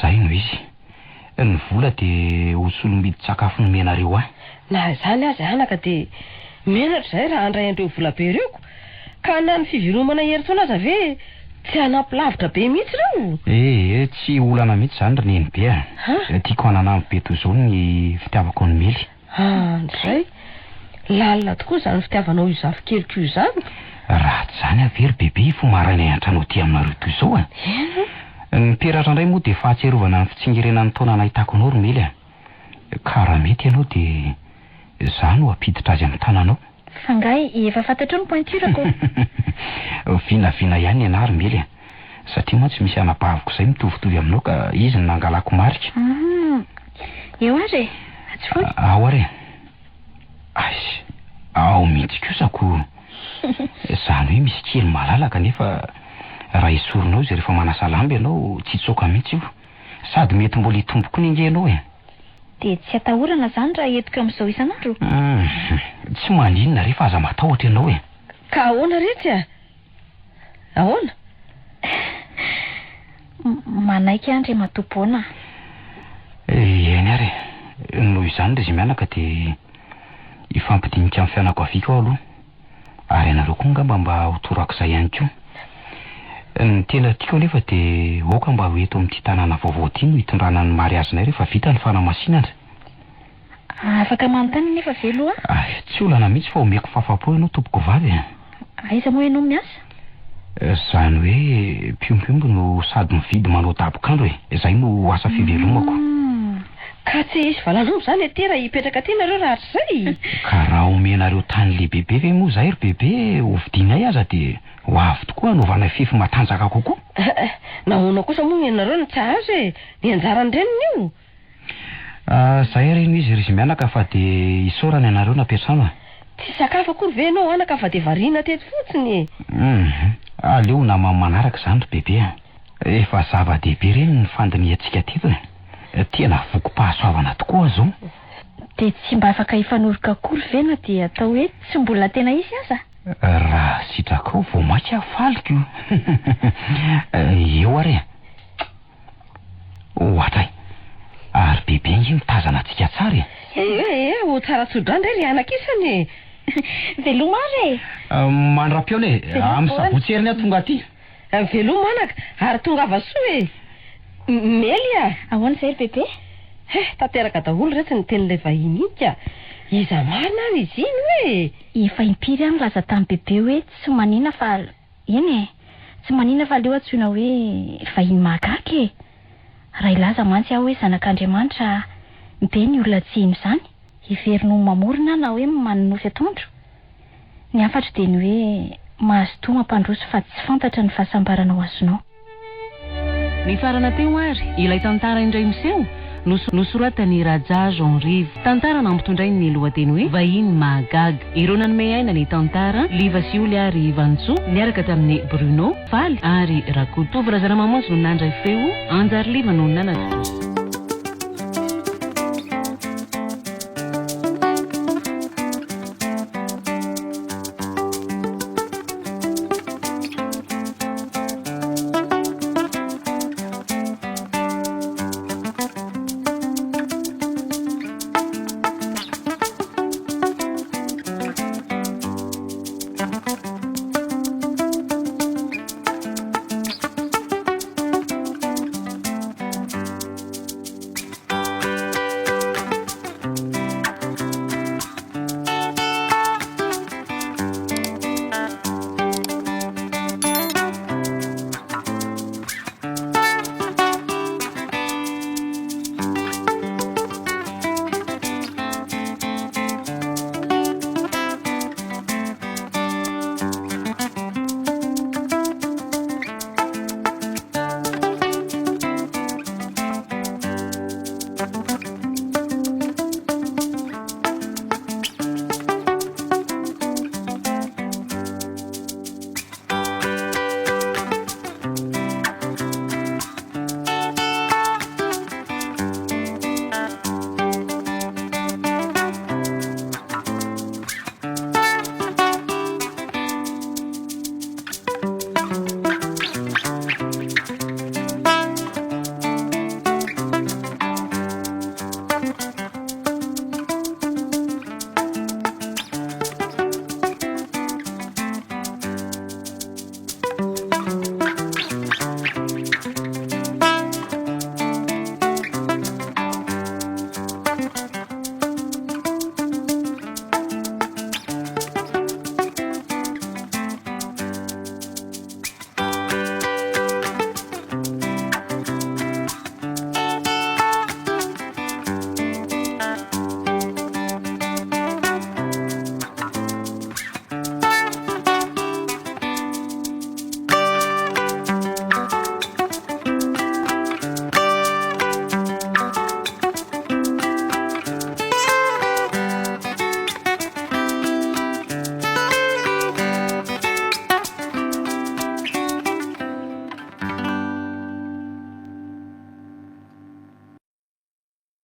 Zay no izy. Ny vola dia ho solombidy-tsakafo nomenareo ahy. Na zany azy anaka dia menatra zay raha andray andreo vola be reoko. Ka na ny fiviromana heritaona aza ve tsy anampy-lavitra be mihitsy reo. Tsy olana mihitsy zany reneny be a. Tiako hananampy be toy izao ny fitiavako ny Mely. Zay lalina tokoa zany fitiavanao io zafy keliko io zany. Raha tsy zany avery bebe fo maraina antranao ty aminareo toy izao a. Ny peratra indray moa dia fahatserovana ny fitsingerenan'ny taona nahitako anao Romely. Ka raha mety ianao dia za no ampiditra azy amin'ny tananao. Fa ngay efa fantatro ny pointurako. Vinavina ihany ianà Romely. Satria mantsy misy anabaviko izay mitovitovy aminao ka izy ny nangalako marika. Eo ary tsy foy. Ao ary. Ao mihitsy kosako. Zany hoe misy kely malalaka nefa raha esorinao izay rehefa manasa lamba ianao tsy tsoka mihitsy io. Sady mety mbola hitomboko ny ingenao e. Dia tsy atahorana zany raha entiko amin'izao isan'andro. Tsy maninona rehefa aza matahotra ianao e. Ka ahoana retsy a? Ahoana? Manaiky andre matopoana. Eny ary. Noho izany izy mianaka dia ifampidinika amin'ny fianakaviako ao aloha. Ary ianareo koa ngamba mba ho torako izay ihany koa. Ny tena tiako anefa dia oka mba ho eto amin'ity tanàna vaovao ity no hitondrana ny mariazinay rehefa vita ny fanamasinana. Afaka manontany nefa ve aloha? Tsy olana mihitsy fa omeko fahafa-po ianao tompoko vavy. Aiza moa ianao miasa? Zany hoe piompiombo no sady mividy manao dabokandro e. Izay no asa fivelomako. Ka tsy isy valan'omby zany etera hipetraka ty nareo raha zay. Ka raha omenareo tany lehibe ve moa zay ry bebe hovidinay aza dia ho avy tokoa anaovana fefy matanjaka kokoa. Nahoana kosa moa ianareo ny tsahazo e. Ny anjarany reniny io. Zay reny izy ry mianaka fa dia isaorana ianareo napetrano. Tsy sakafo akory ve ianao anaka fa dia variana teto fotsiny. Aleo namana manaraka izany ry bebe. Efa zava-dehibe reny ny fandiniantsika teto e. Tena vokom-pahasoavana tokoa zao. Dia tsy mba afaka hifanoroka akory ve na dia atao hoe tsy mbola tena isy aza? Raha sitraka ao vao maika faliko io. Eo ary. Ohatray. Ary bebe iny mitazana antsika tsara e. Ho tsara tsodrandra ry anakisany. Veloma ary e. Mandra-piona e. Amin'ny sabotseriny aho tonga aty. Veloma anaka ary tonga avasoa e. Mely a. Ahoana izay ry bebe? Tanteraka daholo rehetra ny tenin'ilay vahiny iny ka. Iza marina ary izy iny hoe. Efa impiry any laza tamin'ny bebe hoe tsy manina fa eny e. Tsy manina fa aleo antsoina hoe vahiny mahagaga e. Raha ilaza mantsy aho hoe zanak'Andriamanitra mbe ny olona tsy ino izany. Hiverinao mamorona na hoe manonofy atondro. ny afatra dia ny hoe mahazo toa mampandroso fa tsy fantatra ny fahasambarana ho azonao. Ny farana teo ary ilay tantara indray miseho nosoratany Raja Jean Rive. Tantara nampitondray ny lohateny hoe vahiny mahagaga. Ireo nanome aina ny tantara Liva sy Oly ary Vantsoa niaraka tamin'ny Bruno Valy ary Rakoto. Tovolaza Ramamonjy no nandray feo, Anjary Liva no nanadroso.